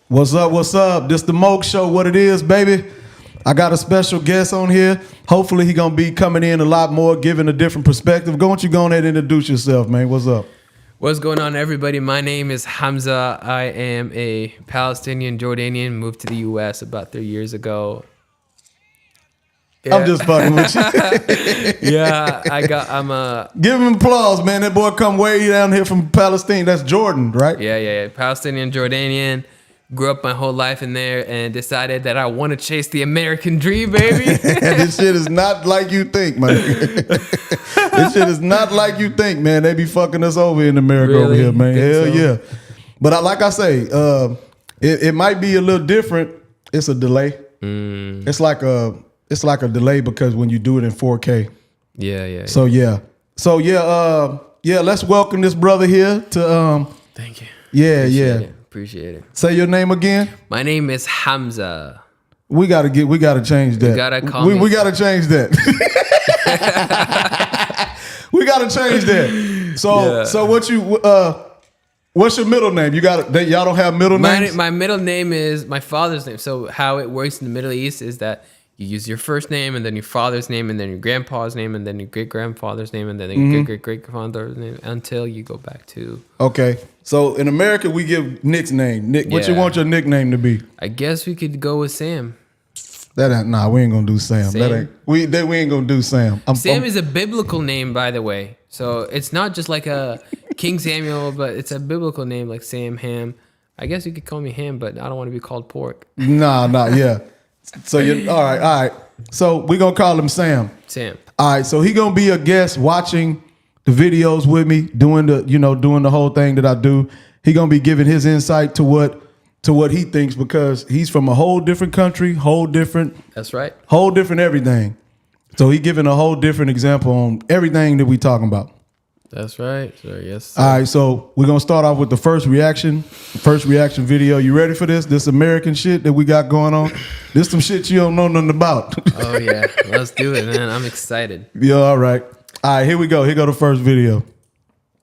What's up? What's up? This the Moke Show. What it is, baby? I got a special guest on here. Hopefully he gonna be coming in a lot more, giving a different perspective. Go ahead and introduce yourself, man. What's up? What's going on, everybody? My name is Hamza. I am a Palestinian Jordanian. Moved to the U.S. about 3 years ago. Yeah. I'm just fucking with you. Yeah, I'm a... Give him applause, man. That boy come way down here from Palestine. That's Jordan, right? Yeah. Palestinian Jordanian. Grew up my whole life in there and decided that I want to chase the American dream, baby. This shit is not like you think, man. This shit is not like you think, man. They be fucking us over in America over here, man. Hell so? Yeah. But like I say, it might be a little different. It's a delay. It's like a delay because when you do it in 4K. Yeah. So let's welcome this brother here to Thank you. Yeah. Appreciate it. Say your name again. My name is Hamza. We gotta change that. You gotta call me. We gotta change that. We gotta change that. So what's your middle name? Y'all don't have middle names? My middle name is my father's name. So how it works in the Middle East is that you use your first name and then your father's name and then your grandpa's name and then your great-grandfather's name and then your great-great-grandfather's name until you go back to... Okay. So in America, we give Nick's name. Nick, what you want your nickname to be? I guess we could go with Sam. We ain't gonna do Sam. We ain't gonna do Sam. Sam is a biblical name, by the way. So it's not just like a King Samuel, but it's a biblical name like Sam, Ham. I guess you could call me Ham, but I don't want to be called pork. Yeah. So you're all right. So we're gonna call him Sam. Sam. All right. So he gonna be a guest watching the videos with me, doing the whole thing that I do. He gonna be giving his insight to what he thinks because he's from a whole different country, That's right. Whole different everything. So he giving a whole different example on everything that we talking about. That's right. Sure. Yes. Sir. All right, so we're gonna start off with the first reaction video. You ready for this? This American shit that we got going on. This some shit you don't know nothing about. Oh yeah, let's do it, man. I'm excited. Yeah, all right. All right, here we go. Here go the first video.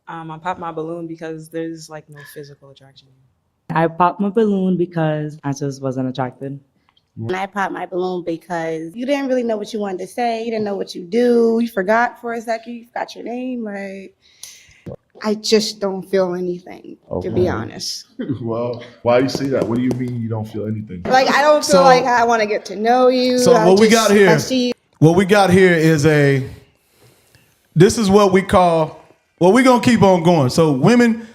I popped my balloon because there's like no physical attraction. I popped my balloon because I just wasn't attracted. And I popped my balloon because you didn't really know what you wanted to say. You didn't know what you do. You forgot for a second. You forgot your name. Like, I just don't feel anything, to be honest. Well, why you say that? What do you mean you don't feel anything? Like, I don't feel like I want to get to know you. So what we got here is this is what we call, well, we're going to keep on going. So women,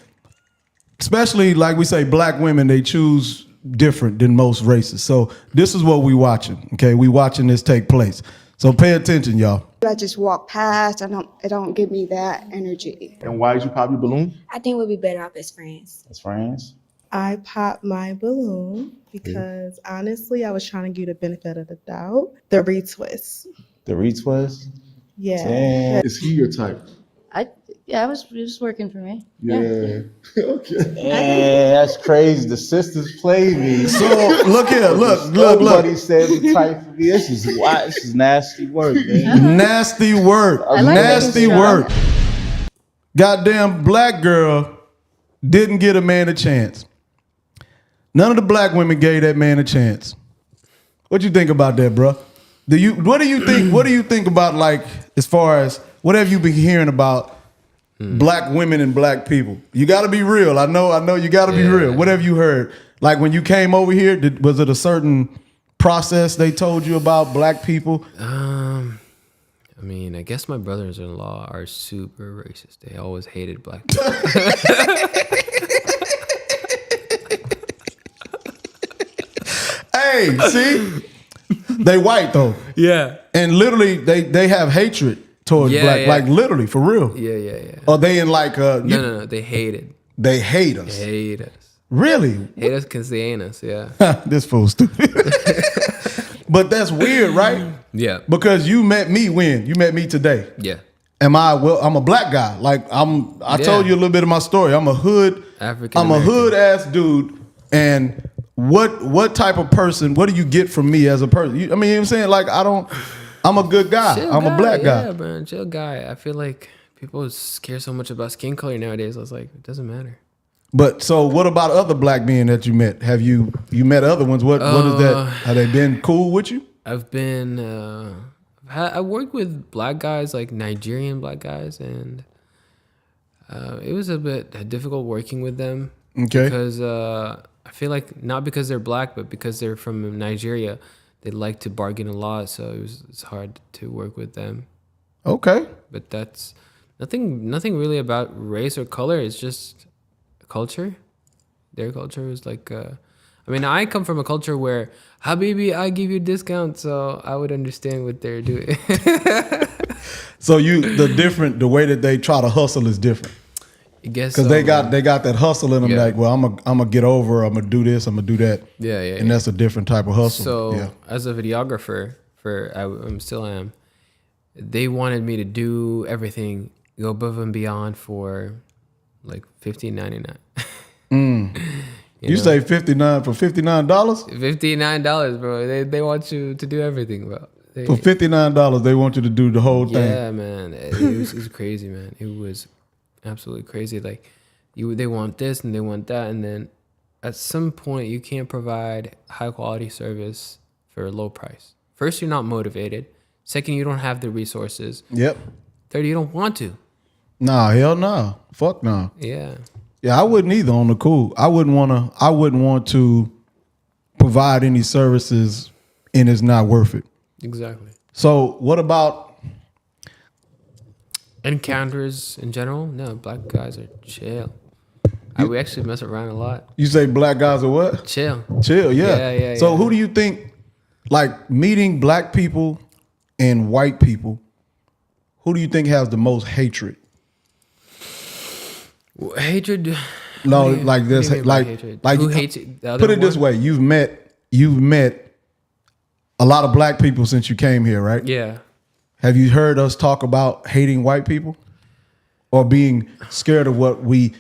especially like we say black women, they choose different than most races. So this is what we watching. Okay, we watching this take place. So pay attention, y'all. I just walk past. It don't give me that energy. And why did you pop your balloon? I think we'd be better off as friends. As friends? I popped my balloon because honestly, I was trying to give you the benefit of the doubt. The retwist. The retwist? Yeah. Damn. Is he your type? It was working for me. Yeah. Okay. Yeah, that's crazy. The sisters played me. So look here, look. Nobody said the type for me. This is nasty work, man. Nasty work. I like Nasty work. Goddamn black girl didn't get a man a chance. None of the black women gave that man a chance. What you think about that, bro? What do you think about, like, as far as what have you been hearing about black women and black people? You got to be real. I know you got to be real. What have you heard? Like when you came over here, was it a certain process they told you about black people? I mean, I guess my brothers-in-law are super racist. They always hated black people. Hey, see? They white though. Yeah. And literally they have hatred towards black, like literally, for real. Yeah. Or they in like No, they hate it. They hate us. They hate us. Really? Hate us because they ain't us, yeah. This fool's stupid. But that's weird, right? Yeah. Because you met me when? You met me today. Yeah. I'm a black guy. Like I told you a little bit of my story. I'm a hood ass dude. And what type of person, what do you get from me as a person? I mean, you know what I'm saying? Like I'm a good guy. A black guy. Yeah, man, chill guy. I feel like people care so much about skin color nowadays. I was like, it doesn't matter. But so what about other black men that you met? Have you met other ones? What is that? Have they been cool with you? I've been I worked with black guys, like Nigerian black guys, and it was a bit difficult working with them. Okay. Because I feel like not because they're black, but because they're from Nigeria, they like to bargain a lot, so it's hard to work with them. Okay. But that's nothing really about race or color. It's just culture. Their culture is like I mean, I come from a culture where Habibi, I give you discount, so I would understand what they're doing. So the way that they try to hustle is different. I guess because they got that hustle in them. Yeah. Like, well, I'm gonna get over. I'm gonna do this. I'm gonna do that. Yeah. And that's a different type of hustle. So as a videographer, I still am. They wanted me to do everything, go above and beyond for like $15.99. You say $59 for $59? $59, bro. They want you to do everything, bro. For $59, they want you to do the whole thing. Yeah, man. It was crazy, man. It was absolutely crazy. Like they want this and they want that, and then at some point you can't provide high quality service for a low price. First, you're not motivated. Second, you don't have the resources. Yep. Third, you don't want to. Nah, hell no. Fuck no. Yeah. Yeah, I wouldn't either on the cool. I wouldn't want to provide any services and it's not worth it. Exactly. So what about encounters in general? No, black guys are chill. We actually mess around a lot. You say black guys are what? Chill. Chill, yeah. Yeah. So who do you think, like meeting black people and white people, who do you think has the most hatred? Hatred. No, like this, like who hates it? The other put it this way: you've met a lot of black people since you came here, right? Yeah. Have you heard us talk about hating white people, or being scared of what we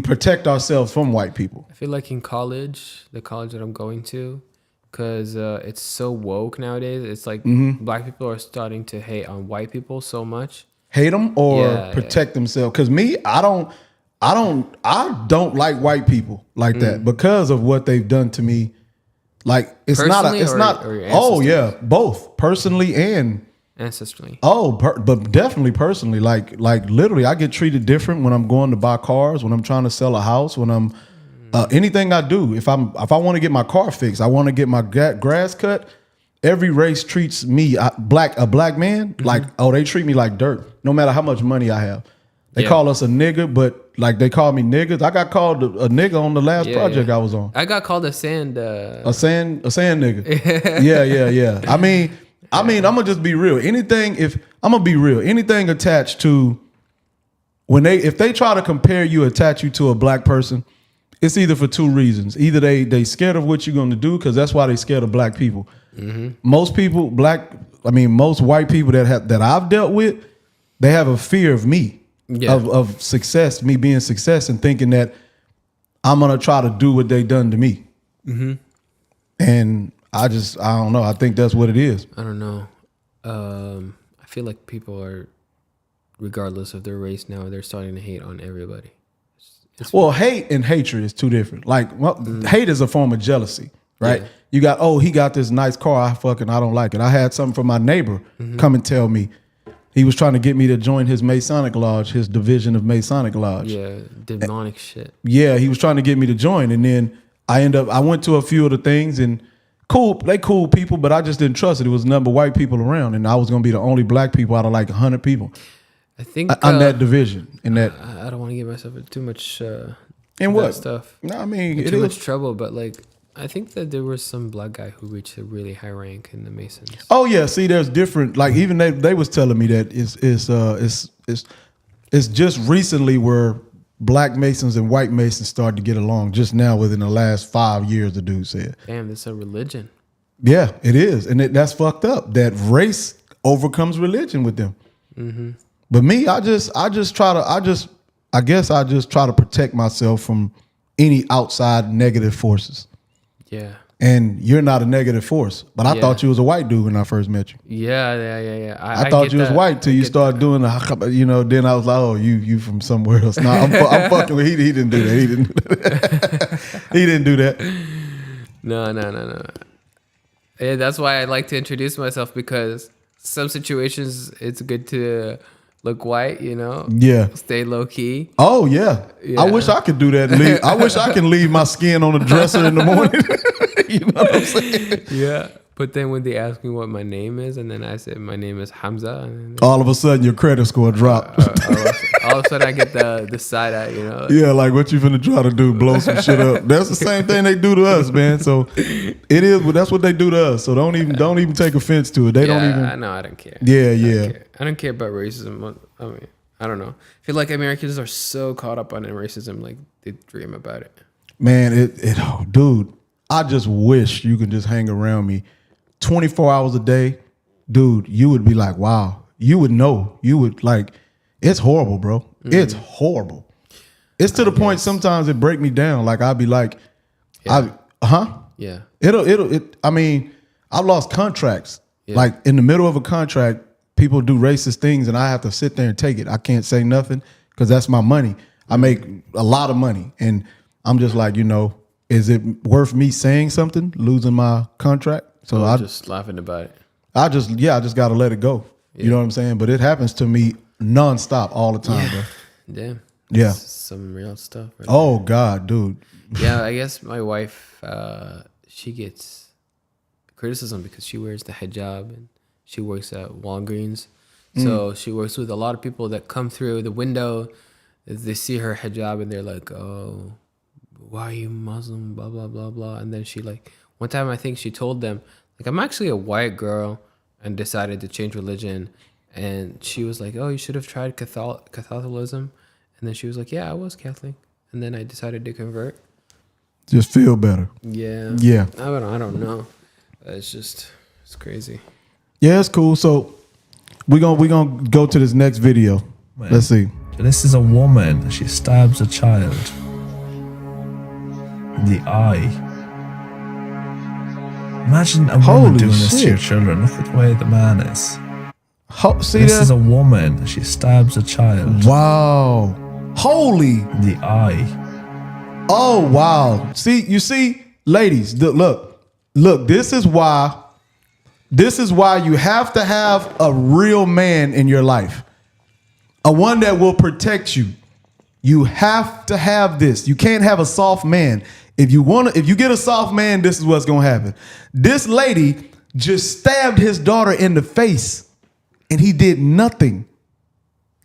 protect ourselves from white people? I feel like in college, the college that I'm going to, because it's so woke nowadays. It's like black people are starting to hate on white people so much. Hate them or protect themselves? Because me, I don't like white people like that because of what they've done to me. Like it's personally not. Oh yeah, both personally and ancestrally. But definitely personally. Like literally, I get treated different when I'm going to buy cars, when I'm trying to sell a house, when I'm anything I do. If I want to get my car fixed, I want to get my grass cut. Every race treats me a black man like they treat me like dirt. No matter how much money I have, they call us a nigga, but like they call me niggas. I got called a nigga on the last project I was on. I got called a sand nigga. Yeah. I mean, I'm gonna just be real. Anything attached to if they try to compare you, attach you to a black person, it's either for two reasons. Either they scared of what you're gonna do, because that's why they scared of black people. Most white people that I've dealt with, they have a fear of me. Of success, me being success, and thinking that I'm gonna try to do what they done to me. And I don't know. I think that's what it is. I don't know. I feel like people are, regardless of their race now, they're starting to hate on everybody. Well, hate and hatred is two different. Like hate is a form of jealousy, right? Yeah. You got, he got this nice car. I don't like it. I had something from my neighbor come and tell me. He was trying to get me to join his Masonic Lodge, his division of Masonic Lodge. Yeah, demonic shit. Yeah, he was trying to get me to join. And then I went to a few of the things, and they cool people, but I just didn't trust it. It was a number of white people around, and I was going to be the only black people out of like 100 people. I think on that division. In that, I don't want to get myself into too much in what stuff. No, I mean, too much trouble, but like, I think that there was some black guy who reached a really high rank in the Masons. Oh yeah, see, there's different. Like even they was telling me that it's just recently where black Masons and white Masons started to get along. Just now, within the last 5 years, the dude said. Damn, it's a religion. Yeah, it is, and that's fucked up. That race overcomes religion with them. But me, I guess I just try to protect myself from any outside negative forces. Yeah. And you're not a negative force. But I Yeah. thought you was a white dude when I first met you. Yeah. I thought get you was that. white till you started doing the, you know, then I was like, oh, you from somewhere else. No, I'm fucking with, he didn't do that. He didn't do that. He didn't do that. No. Yeah, that's why I like to introduce myself, because some situations it's good to look white, you know? Yeah. Stay low key. Oh, yeah. Yeah. I wish I could do that. I wish I can leave my skin on the dresser in the morning. You know what I'm saying? Yeah. But then when they ask me what my name is, and then I say my name is Hamza, and then All of a sudden, your credit score dropped. all of a sudden I get the side eye, you know? Yeah, like what you finna try to do, blow some shit up. That's the same thing they do to us, man. So it is, but that's what they do to us. So don't even take offense to it. They don't even. I know, I don't care. Yeah. I don't care about racism. I mean, I don't know. I feel like Americans are so caught up on racism, like they dream about it. Man, oh, dude, I just wish you could just hang around me 24 hours a day. Dude, you would be like, wow. You would know. You would like, it's horrible, bro. It's horrible. It's to the point sometimes it break me down. Like I'd be like, Yeah. Yeah. I mean, I've lost contracts. Yeah. Like in the middle of a contract, people do racist things and I have to sit there and take it. I can't say nothing because that's my money. I make a lot of money. And I'm just like, you know, is it worth me saying something, losing my contract? So I'm just laughing about it. I just got to let it go. Yeah. You know what I'm saying? But it happens to me nonstop all the time, bro. Damn. Yeah. That's some real stuff. Right Oh God, dude. Yeah, I guess my wife, she gets criticism because she wears the hijab and she works at Walgreens. So she works with a lot of people that come through the window. They see her hijab and they're like, oh, why are you Muslim? Blah, blah, blah, blah. And then she like, one time I think she told them, like, I'm actually a white girl and decided to change religion. And she was like, oh, you should have tried Catholicism. And then she was like, yeah, I was Catholic. And then I decided to convert. Just feel better. Yeah. Yeah. I don't know. It's crazy. Yeah, it's cool. So we're gonna go to this next video. Man. Let's see. This is a woman. She stabs a child in the eye. Imagine a woman Holy doing this to shit. your children. Look at the way the man is. See This that? is a woman. She stabs a child Wow. Holy. in the eye. Oh wow. You see, ladies, look. This is why you have to have a real man in your life. A one that will protect you. You have to have this. You can't have a soft man. If you get a soft man, this is what's gonna happen. This lady just stabbed his daughter in the face and he did nothing.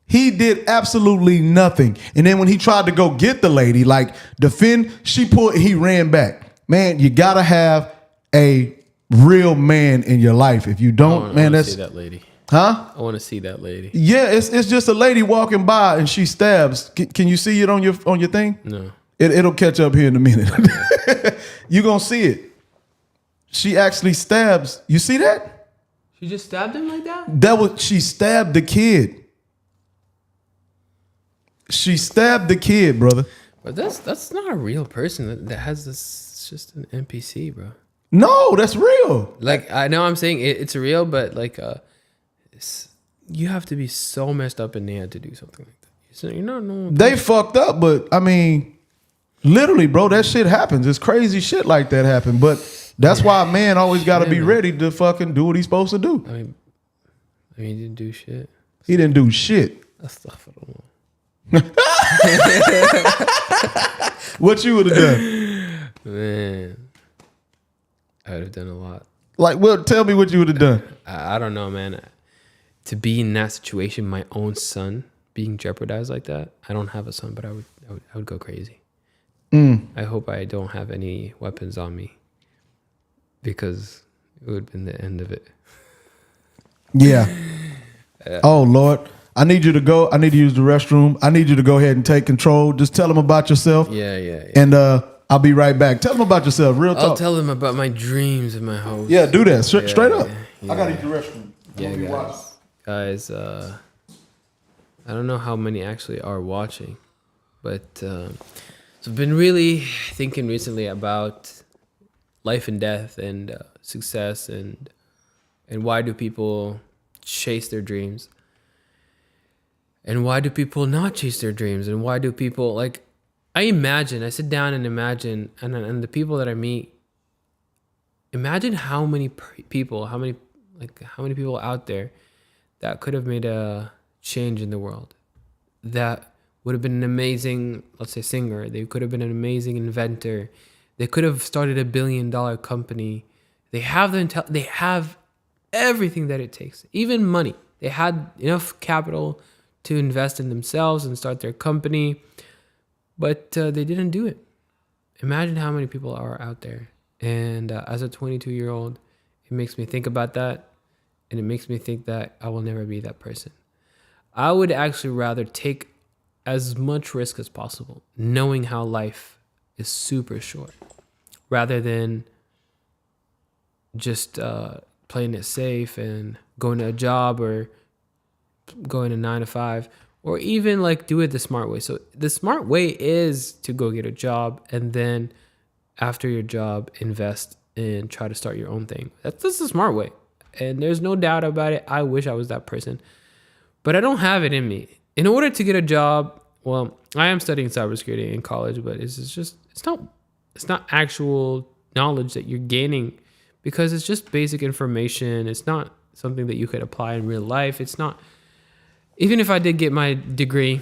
He did absolutely nothing. And then when he tried to go get the lady, like defend, he ran back. Man, you gotta have a real man in your life. If you don't, man, that's see that lady. huh? I want to see that lady. Yeah, it's just a lady walking by and she stabs. Can you see it on your thing? No. It'll catch up here in a minute. You're gonna see it. She actually stabs. You see that? She just stabbed him like that? She stabbed the kid. She stabbed the kid, brother. But that's not a real person that has this. It's just an NPC, bro. No, that's real. Like, I know I'm saying it's real, but like, you have to be so messed up in the head to do something like that. You're not normal. They fucked up, but I mean, literally, bro, that shit happens. It's crazy shit like that happen. But that's why a man always got to be ready to fucking do what he's supposed to do. I mean, he didn't do shit. He didn't do shit. That's stuff I don't know. What you would have done? Man, I would have done a lot. Like, well, tell me what you would have done. I don't know, man. To be in that situation, my own son being jeopardized like that. I don't have a son, but I would go crazy. I hope I don't have any weapons on me, because it would have been the end of it. Yeah. Oh, Lord. I need you to go. I need to use the restroom. I need you to go ahead and take control. Just tell them about yourself. Yeah. And I'll be right back. Tell them about yourself. Real talk. I'll tell them about my dreams and my hopes. Yeah, do that. Straight up. Yeah. I got to use the restroom. Yeah, guys. I don't know how many actually are watching, but so I've been really thinking recently about life and death and success and why do people chase their dreams and why do people not chase their dreams and why do people like I sit down and imagine and the people that I meet, imagine how many people out there that could have made a change in the world, that would have been an amazing, let's say, singer. They could have been an amazing inventor. They could have started $1 billion company. They have they have everything that it takes, even money. They had enough capital to invest in themselves and start their company, but they didn't do it. Imagine how many people are out there. And as a 22-year-old, it makes me think about that, and it makes me think that I will never be that person. I would actually rather take as much risk as possible, knowing how life is super short, rather than just playing it safe and going to a job or going to 9 to 5, or even like do it the smart way. So the smart way is to go get a job and then after your job, invest and try to start your own thing. That's the smart way. And there's no doubt about it. I wish I was that person, but I don't have it in me. In order to get a job, well, I am studying cybersecurity in college, but it's not actual knowledge that you're gaining because it's just basic information. It's not something that you could apply in real life. It's not, even if I did get my degree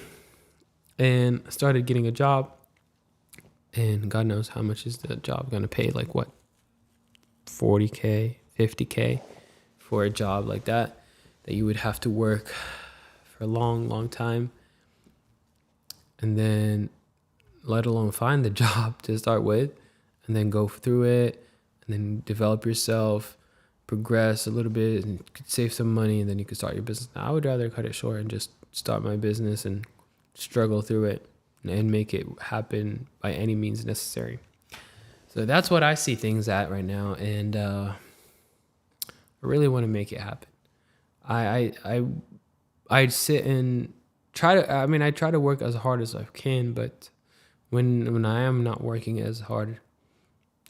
and started getting a job, and God knows how much is the job going to pay, like what, 40K, 50K for a job like that you would have to work for a long, long time. And then let alone find the job to start with, and then go through it, and then develop yourself, progress a little bit, and save some money, and then you can start your business. Now, I would rather cut it short and just start my business and struggle through it and make it happen by any means necessary. So that's what I see things at right now, and I really want to make it happen. I sit and try to work as hard as I can, but when I am not working as hard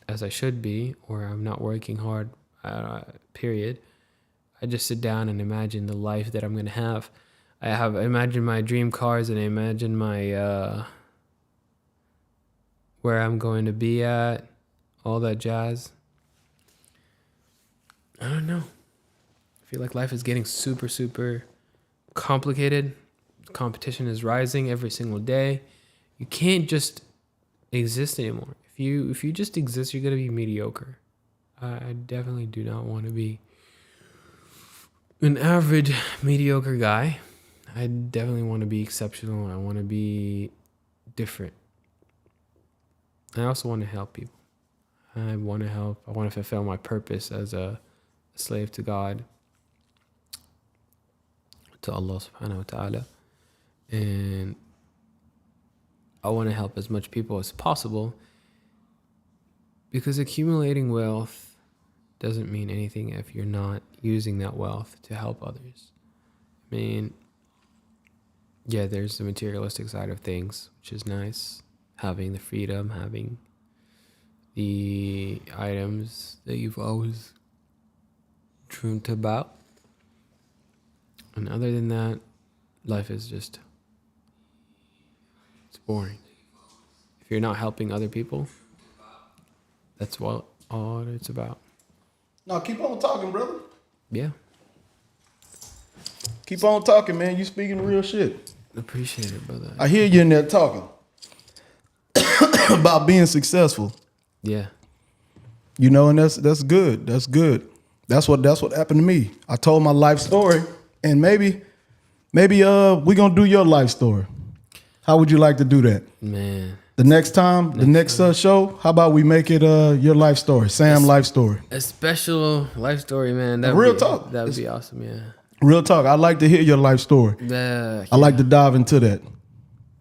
as I should be, or I'm not working hard, period, I just sit down and imagine the life that I'm going to have. I imagine my dream cars, and I imagine my where I'm going to be at, all that jazz. I don't know. I feel like life is getting super, super complicated. Competition is rising every single day. You can't just exist anymore. If you just exist, you're gonna be mediocre. I definitely do not want to be an average mediocre guy. I definitely want to be exceptional. I want to be different. I also want to help people. I want to help. I want to fulfill my purpose as a slave to God, to Allah subhanahu wa ta'ala. And I want to help as much people as possible, because accumulating wealth doesn't mean anything if you're not using that wealth to help others. I mean, yeah, there's the materialistic side of things, which is nice. Having the freedom, having the items that you've always dreamt about. And other than that, life is just, it's boring. If you're not helping other people, that's all it's about. No, keep on talking, brother. Yeah. Keep on talking, man. You speaking real shit. Appreciate it, brother. I hear you in there talking about being successful. Yeah. You know, and that's good. That's good. That's what happened to me. I told my life story, and maybe we're gonna do your life story. How would you like to do that? Man. The next time, the next show, how about we make it your life story, Sam life story? A special life story, man. Real talk. That would be awesome, yeah. Real talk. I'd like to hear your life story. Yeah. I like to dive into that.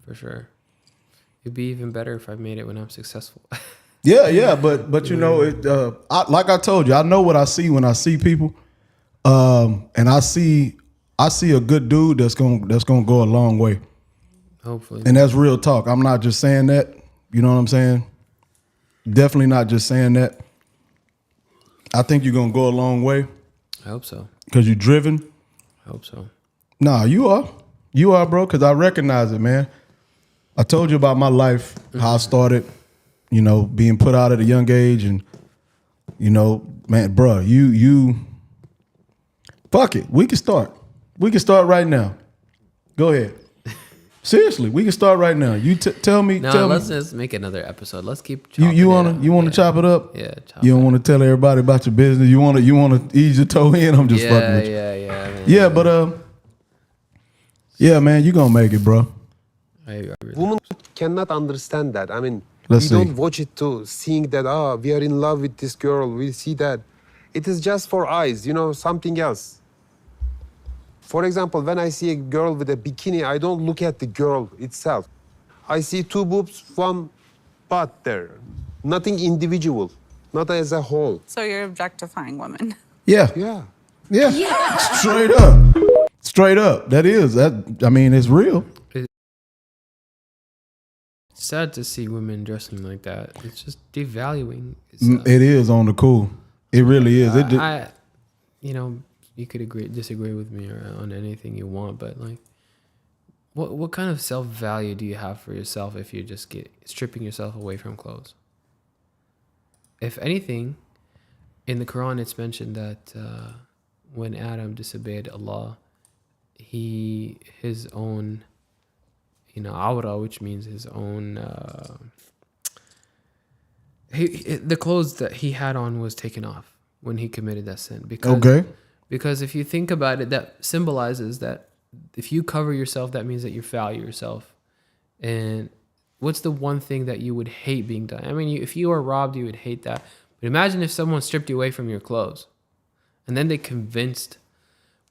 For sure. It'd be even better if I made it when I'm successful. Yeah, but you know, like I told you, I know what I see when I see people, and I see a good dude that's gonna go a long way. Hopefully. And that's real talk. I'm not just saying that. You know what I'm saying? Definitely not just saying that. I think you're gonna go a long way I hope so. because you're driven. I hope so. Nah, you are, bro. Because I recognize it, man. I told you about my life, how I started, being put out at a young age, and man, bro, you, fuck it. We can start. We can start right now. Go ahead. Seriously, we can start right now. You tell me. No, tell let's me. just make another episode. Let's keep. Chopping You it up. wanna chop it up? Yeah. Chop You don't it want to tell everybody about your business. You wanna ease your toe in. I'm just fucking with you. Man. Yeah, but yeah, man, you gonna make it, bro. Women cannot understand that. I mean, Let's we see. don't watch it to seeing that, we are in love with this girl. We see that. It is just for eyes, something else. For example, when I see a girl with a bikini, I don't look at the girl itself. I see two boobs, one butt there. Nothing individual, not as a whole. So you're objectifying women. Yeah. Yeah. Straight up. That is that. I mean, it's real. It's sad to see women dressing like that. It's just devaluing. It is on the cool. It really is. You could disagree with me on anything you want, but like, what kind of self-value do you have for yourself if you're just stripping yourself away from clothes? If anything, in the Quran it's mentioned that when Adam disobeyed Allah, his own, awra, which means his own, the clothes that he had on was taken off when he committed that sin. Because if you think about it, that symbolizes that if you cover yourself, that means that you value yourself. And what's the one thing that you would hate being done? I mean, if you were robbed, you would hate that. But imagine if someone stripped you away from your clothes and then they convinced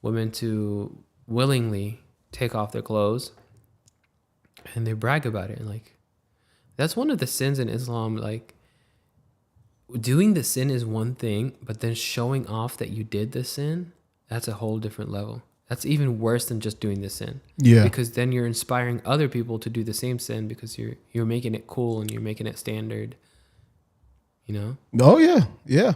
women to willingly take off their clothes and they brag about it. And like, that's one of the sins in Islam. Like, doing the sin is one thing, but then showing off that you did the sin, that's a whole different level. That's even worse than just doing the sin. Yeah. Because then you're inspiring other people to do the same sin because you're making it cool and you're making it standard. Oh yeah.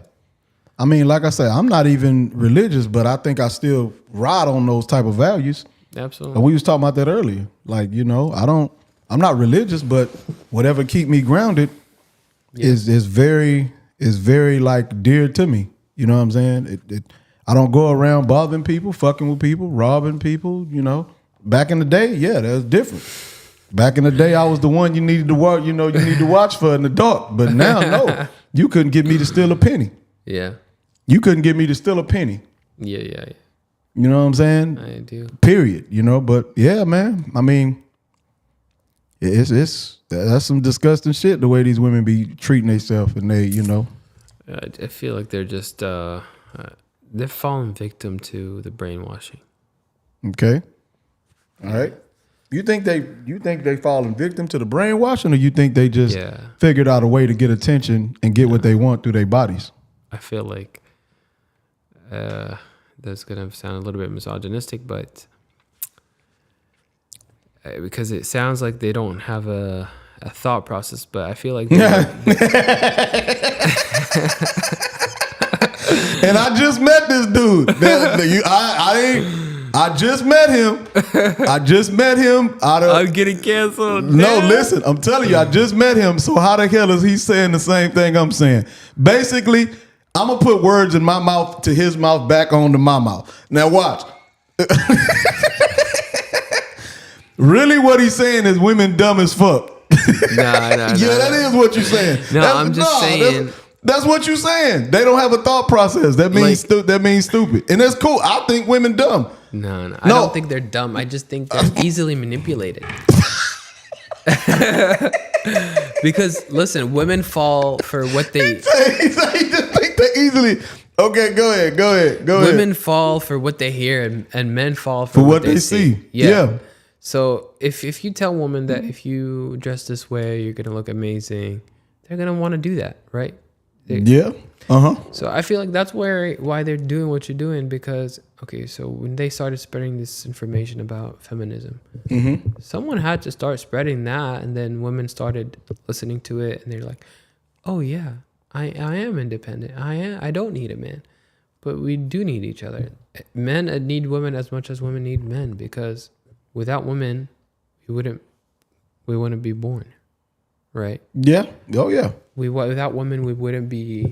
I mean, like I said, I'm not even religious, but I think I still ride on those type of values. Absolutely. And we was talking about that earlier. Like, I'm not religious, but whatever keep me grounded is very like dear to me. You know what I'm saying? I don't go around bothering people, fucking with people, robbing people, Back in the day, yeah, that was different. Back in the day, I was the one you needed to watch, you need to watch for in the dark. But now, no. You couldn't get me to steal a penny. Yeah. You couldn't get me to steal a penny. Yeah. You know what I'm saying? I do. Period. But yeah, man. I mean, that's some disgusting shit, the way these women be treating themselves, and they, I feel like they're just they're falling victim to the brainwashing. Okay. All right. You think they falling victim to the brainwashing, or you think they just figured out a way to get attention and get what they want through their bodies? I feel like that's gonna sound a little bit misogynistic, but because it sounds like they don't have a thought process, but I feel like and I just met this dude. I just met him. I just met him out of. I'm getting canceled. No, listen. I'm telling you, I just met him. So how the hell is he saying the same thing I'm saying? Basically, I'm gonna put words in my mouth to his mouth back onto my mouth. Now watch. Really, what he's saying is women dumb as fuck. Nah. Yeah, that is what you're saying. No, I'm just saying. That's what you're saying. They don't have a thought process. That means that means stupid, and that's cool. I think women dumb. No. I don't think they're dumb. I just think they're easily manipulated. Because listen, women fall for what they. He just think they easily. Okay, go ahead. Women fall for what they hear, and men fall for what they see. Yeah. So if you tell women that if you dress this way, you're gonna look amazing, they're gonna want to do that, right? Yeah. So I feel like that's why they're doing what you're doing, because so when they started spreading this information about feminism, someone had to start spreading that, and then women started listening to it, and they're like, oh yeah, I am independent. I don't need a man, but we do need each other. Men need women as much as women need men, because without women, we wouldn't be born, right? Yeah. Oh yeah. Without women, we wouldn't be.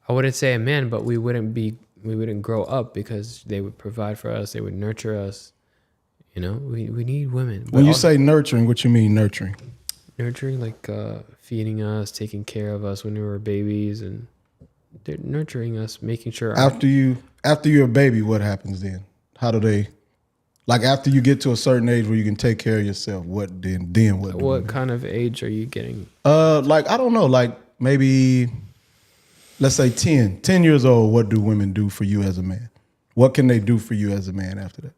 I wouldn't say a man, but we wouldn't grow up, because they would provide for us. They would nurture us. You know, we need women. When you say nurturing, what you mean nurturing? Nurturing, like feeding us, taking care of us when we were babies, and they're nurturing us, making sure. After you're a baby, what happens then? How do they, like after you get to a certain age where you can take care of yourself? What then? Then what? What kind of age are you getting? Like I don't know, like maybe, let's say 10 years old. What do women do for you as a man? What can they do for you as a man after that?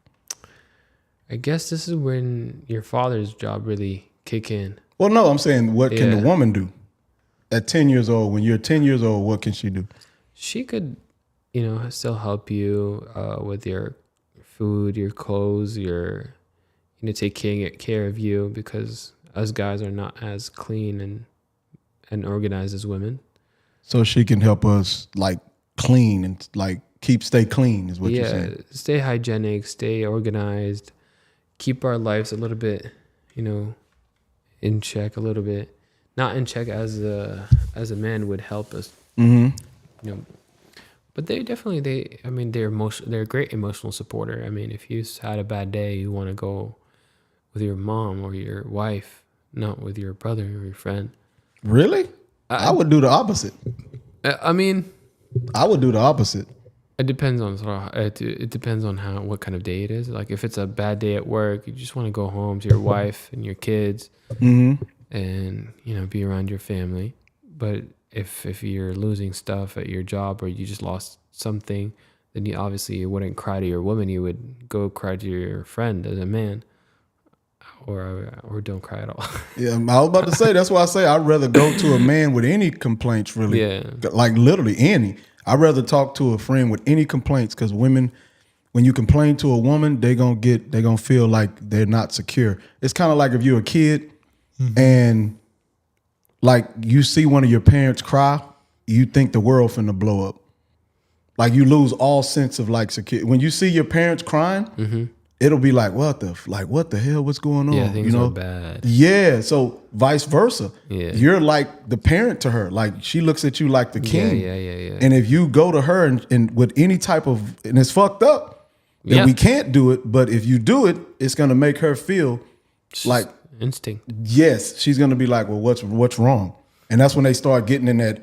I guess this is when your father's job really kick in. Well, no, I'm saying what can the woman do at 10 years old? When you're 10 years old, what can she do? She could, still help you with your food, your clothes, take care of you, because us guys are not as clean and organized as women. So she can help us like clean and like stay clean is what you're saying. Yeah, stay hygienic, stay organized, keep our lives a little bit, in check a little bit. Not in check as a man would help us. Mm-hmm. But they're a great emotional supporter. I mean, if you had a bad day, you want to go with your mom or your wife, not with your brother or your friend. Really? I would do the opposite. I mean, I would do the opposite. It depends on it depends on what kind of day it is. Like if it's a bad day at work, you just want to go home to your wife and your kids, and be around your family. But if you're losing stuff at your job, or you just lost something, then you wouldn't cry to your woman. You would go cry to your friend as a man, or don't cry at all. Yeah, I was about to say, that's why I say I'd rather go to a man with any complaints, really. Yeah. Like literally any. I'd rather talk to a friend with any complaints, because women, when you complain to a woman, they gonna feel like they're not secure. It's kind of like if you're a kid and like you see one of your parents cry, you think the world finna blow up. Like you lose all sense of like security. When you see your parents crying, it'll be like, what the hell? What's going on? Yeah, things are bad. Yeah. So vice versa. Yeah. You're like the parent to her. Like she looks at you like the king. Yeah. And if you go to her and with any type of, and it's fucked up, then we can't do it. But if you do it, it's gonna make her feel like instinct. Yes, she's gonna be like, well, what's wrong? And that's when they start getting in that,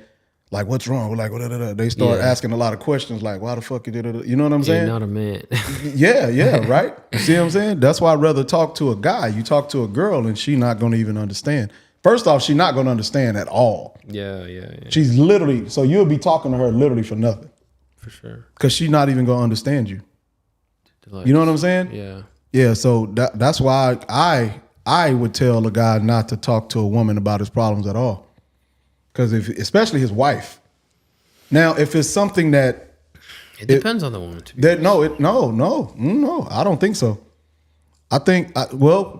like, what's wrong? We're like, they start asking a lot of questions, like, why the fuck you did it? You know what I'm saying? You're not a man. Yeah, right. You see what I'm saying? That's why I'd rather talk to a guy. You talk to a girl, and she not gonna even understand. First off, she's not gonna understand at all. Yeah. She's literally, so you'll be talking to her literally for nothing. For sure. Because she's not even gonna understand you. You know what I'm saying? Yeah. Yeah. So that's why I would tell a guy not to talk to a woman about his problems at all. Because especially his wife. Now, if it's something that it depends on the woman. No, I don't think so. I think,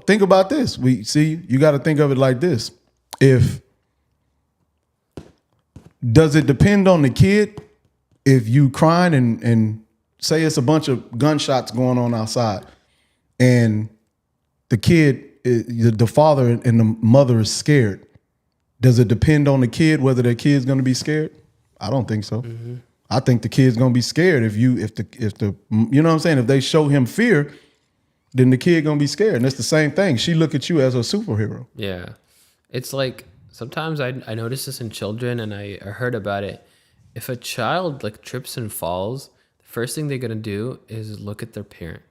think about this. You got to think of it like this. Does it depend on the kid? If you crying and say it's a bunch of gunshots going on outside, and the kid, the father and the mother is scared, does it depend on the kid whether the kid's going to be scared? I don't think so. I think the kid's going to be scared if the you know what I'm saying? If they show him fear, then the kid going to be scared. And it's the same thing. She look at you as a superhero. Yeah. It's like sometimes I notice this in children, and I heard about it. If a child like trips and falls, the first thing they're going to do is look at their parent.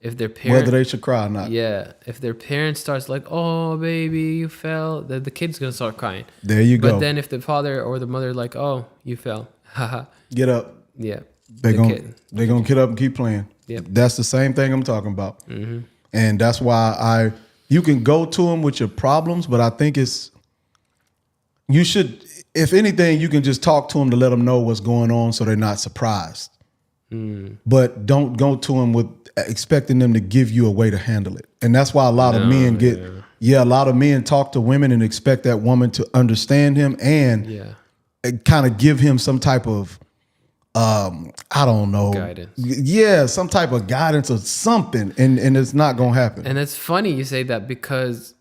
If their parent, whether they should cry or not. Yeah. If their parent starts like, oh, baby, you fell, the kid's going to start crying. There you go. But then if the father or the mother like, oh, you fell. Get up. Yeah. They're going to get up and keep playing. Yep. That's the same thing I'm talking about. And that's why you can go to them with your problems, but I think you should, if anything, you can just talk to them to let them know what's going on so they're not surprised. But don't go to them with expecting them to give you a way to handle it. And that's why a lot of men a lot of men talk to women and expect that woman to understand him and kind of give him some type of I don't know, guidance. Yeah, some type of guidance or something, and it's not gonna happen. And it's funny you say that because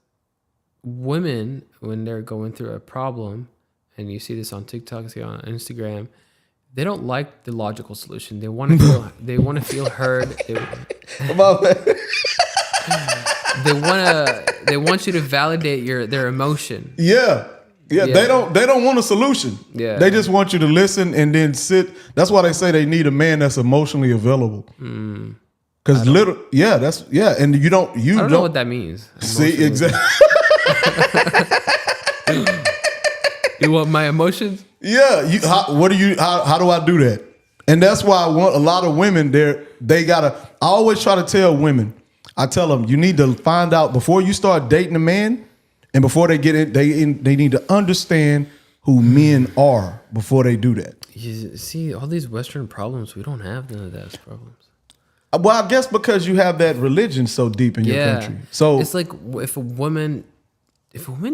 women, when they're going through a problem, and you see this on TikTok, see on Instagram, they don't like the logical solution. They want to feel. They want to feel heard. They want you to validate their emotion. Yeah. They don't want a solution. Yeah. They just want you to listen and then sit. That's why they say they need a man that's emotionally available. Because and you don't I don't know what that means. See, exactly. You want my emotions? Yeah. How do I do that? And that's why I want a lot of women they gotta. I always try to tell women. I tell them you need to find out before you start dating a man. And before they get it, they need to understand who men are before they do that. You see, all these Western problems, we don't have none of those problems. Well, I guess because you have that religion so deep in your country. So it's like if a woman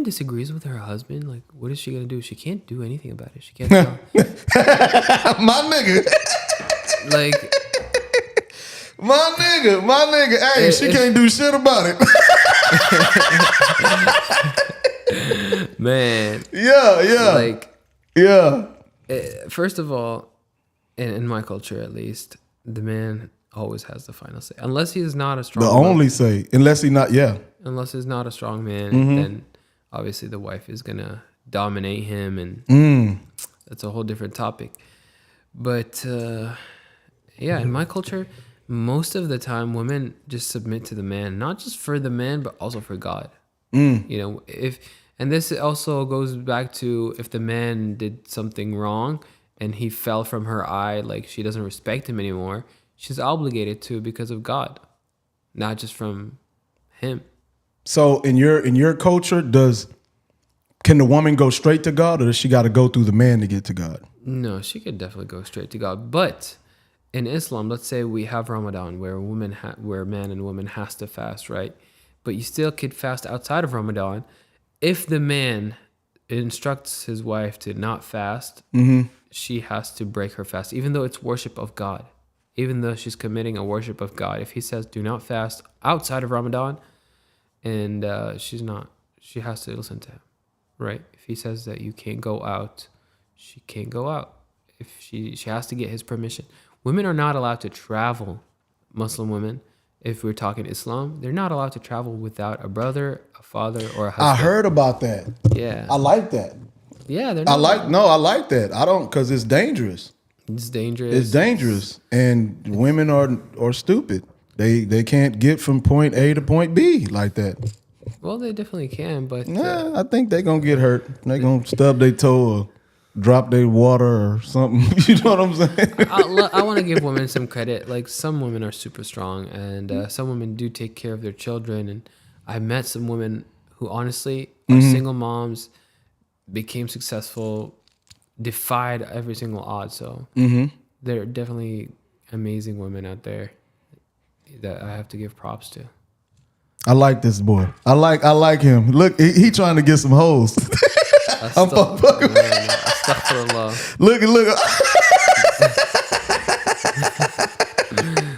disagrees with her husband, like what is she gonna do? She can't do anything about it. She can't tell. My nigga. Like my nigga. Hey, she can't do shit about it. Man. Yeah. First of all, in my culture at least, the man always has the final say. Unless he's not a strong man. Unless he's not, Unless he's not a strong man, then obviously the wife is gonna dominate him, and that's a whole different topic. But in my culture, most of the time women just submit to the man, not just for the man, but also for God. You know, and this also goes back to if the man did something wrong and he fell from her eye, like she doesn't respect him anymore, she's obligated to because of God, not just from him. So in your culture, can the woman go straight to God, or does she got to go through the man to get to God? No, she could definitely go straight to God. But in Islam, let's say we have Ramadan, where where man and woman has to fast, right? But you still could fast outside of Ramadan. If the man instructs his wife to not fast, she has to break her fast, even though it's worship of God. Even though she's committing a worship of God. If he says, do not fast outside of Ramadan, and she has to listen to him, right? If he says that you can't go out, she can't go out. If she has to get his permission. Women are not allowed to travel, Muslim women. If we're talking Islam, they're not allowed to travel without a brother, a father, or a husband. I heard about that. Yeah. I like that. Yeah, they're I not. like that. I don't, because it's dangerous. It's dangerous. It's dangerous. And women are stupid. They can't get from point A to point B like that. Well, they definitely can, but I think they're going to get hurt. They're going to stub their toe or drop their water or something. You know what I'm saying? I want to give women some credit. Like, some women are super strong, and some women do take care of their children. And I met some women who honestly are single moms, became successful, defied every single odd. So there are definitely amazing women out there that I have to give props to. I like this boy. I like him. Look, he trying to get some hoes. I'm fucking. Look.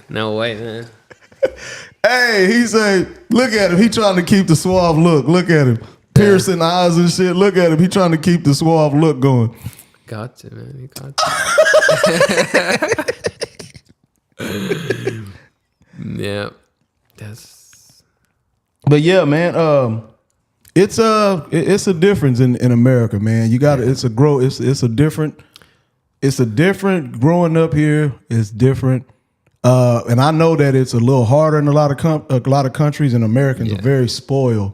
No way, man. Hey, he say, look at him. He trying to keep the suave look. Look at him. Piercing eyes and shit. Look at him. He trying to keep the suave look going. Got to, man. You got to. Yeah. But yeah, man. It's a difference in America, man. You got it's a different growing up here. It's different, and I know that it's a little harder in a lot of countries, and Americans are very spoiled.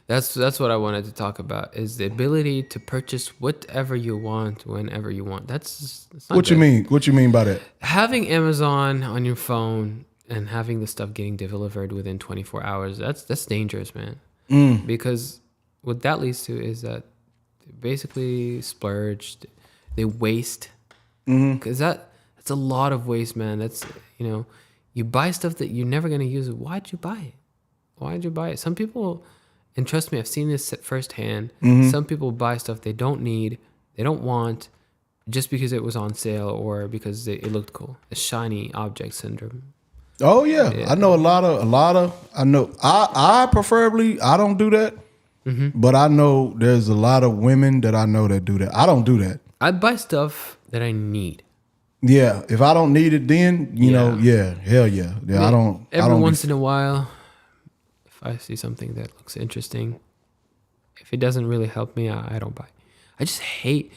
That's what I wanted to talk about, is the ability to purchase whatever you want whenever you want. That's not what good. you mean. What you mean by that? Having Amazon on your phone and having the stuff getting delivered within 24 hours, that's dangerous, man. Because what that leads to is that they basically splurged, they waste. Because that's a lot of waste, man. That's, you buy stuff that you're never going to use. Why'd you buy it? Some people, and trust me, I've seen this firsthand. Some people buy stuff they don't need They don't want just because it was on sale or because it looked cool. A shiny object syndrome. Oh yeah. I know a lot of. I know. I preferably I don't do that, but I know there's a lot of women that I know that do that. I don't do that. I buy stuff that I need. Yeah, if I don't need it, then you know, hell yeah. I don't. Every once in a while, if I see something that looks interesting, if it doesn't really help me, I don't buy. I just hate.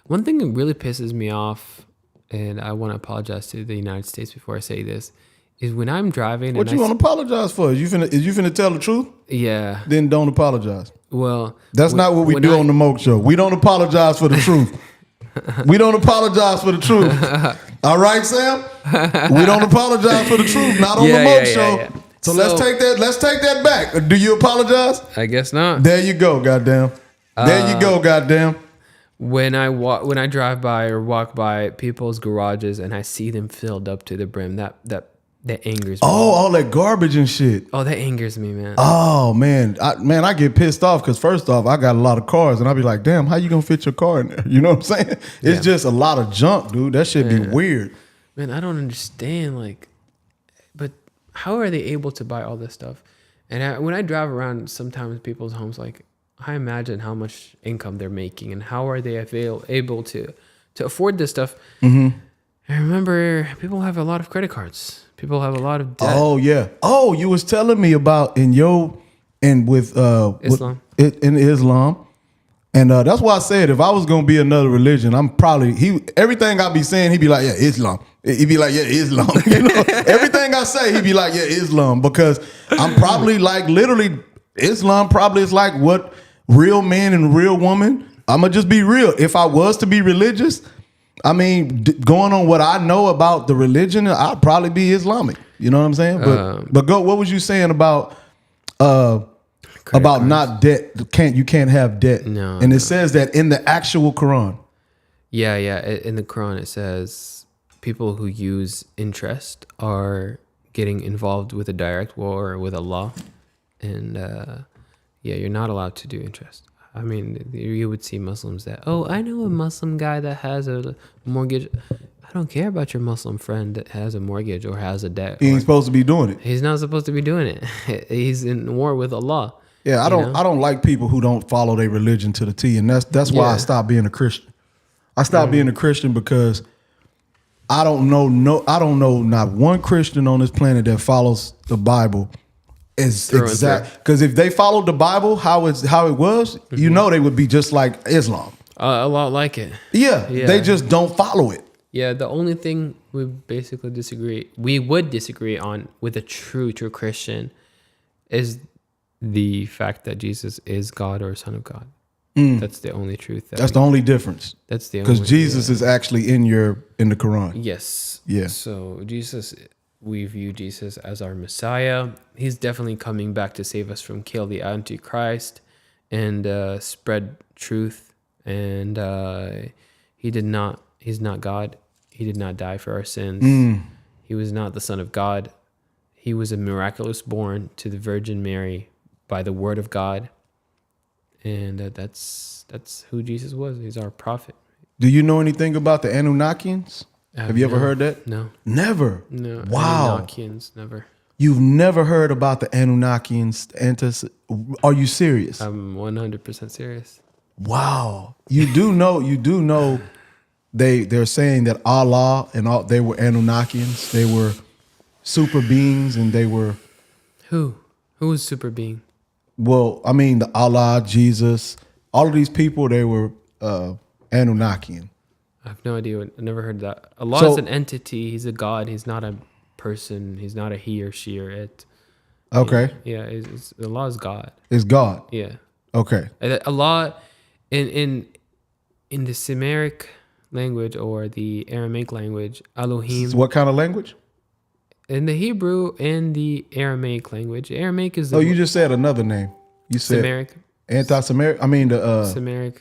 One thing that really pisses me off, and I want to apologize to the United States before I say this, is when I'm driving. What you want to apologize for? Is you finna tell the truth? Yeah. Then don't apologize. Well, that's not what we do on the Moke Show. We don't apologize for the truth. We don't apologize for the truth. All right, Sam? We don't apologize for the truth. Not on the Moke Show. Yeah. So let's take that back. Do you apologize? I guess not. There you go, goddamn. There you go, goddamn. When I drive by or walk by people's garages and I see them filled up to the brim, that angers me. Oh, all that garbage and shit. Oh, that angers me, man. Oh man, I get pissed off because first off, I got a lot of cars and I be like, damn, how you gonna fit your car in there? You know what I'm saying? It's just a lot of junk, dude. That shit be weird. Man, I don't understand. But how are they able to buy all this stuff? And when I drive around sometimes people's homes, I imagine how much income they're making and how are they able to afford this stuff. Mm-hmm. I remember people have a lot of credit cards. People have a lot of debt. Oh yeah. Oh, you was telling me about in Islam. In Islam. And that's why I said if I was gonna be another religion, I'm probably everything I be saying, he'd be like, yeah, Islam. He'd be like, yeah, Islam. You know, everything I say, he'd be like, yeah, Islam. Because I'm probably literally Islam probably is like what real man and real woman. I'ma just be real. If I was to be religious, I mean, going on what I know about the religion, I'd probably be Islamic. You know what I'm saying? But go. What was you saying about not debt? You can't have debt. No. And it says that in the actual Quran. Yeah. In the Quran, it says people who use interest are getting involved with a direct war with Allah, and you're not allowed to do interest. I mean, you would see Muslims that, I know a Muslim guy that has a mortgage. I don't care about your Muslim friend that has a mortgage or has a debt. He ain't supposed to be doing it. He's not supposed to be doing it. He's in war with Allah. Yeah, I don't like people who don't follow their religion to the T, and that's why I stopped being a Christian. I stopped being a Christian because I don't know not one Christian on this planet that follows the Bible. Is exact because if they followed the Bible how it was, you know they would be just like Islam. A lot like it. Yeah, they just don't follow it. Yeah, the only thing we would disagree on with a true Christian is the fact that Jesus is God or Son of God. That's the only truth. That's the only difference. That's the only because Jesus is actually in the Quran. Yes. Yeah. So we view Jesus as our Messiah. He's definitely coming back to save us from kill the Antichrist and spread truth. And he's not God. He did not die for our sins. He was not the Son of God. He was a miraculous born to the Virgin Mary by the word of God. And that's who Jesus was. He's our prophet. Do you know anything about the Anunnakians? Have you ever heard that? No. Never? No. Wow. Anunnakians, never. You've never heard about the Anunnakians? Are you serious? I'm 100% serious. Wow. You do know they're saying that Allah and all they were Anunnakians. They were super beings and they were Who was super being? Well, I mean the Allah, Jesus, all of these people, they were Anunnakian. I have no idea. I never heard that. Allah is an entity. He's a God. He's not a person. He's not a he or she or it. Okay. Yeah. Allah is God. It's God. Yeah. Okay. Allah in the Semeric language or the Aramaic language, Elohim. What kind of language? In the Hebrew and the Aramaic language. Aramaic is you just said another name. You said Semeric. Anti-Semeric. I mean the Semeric,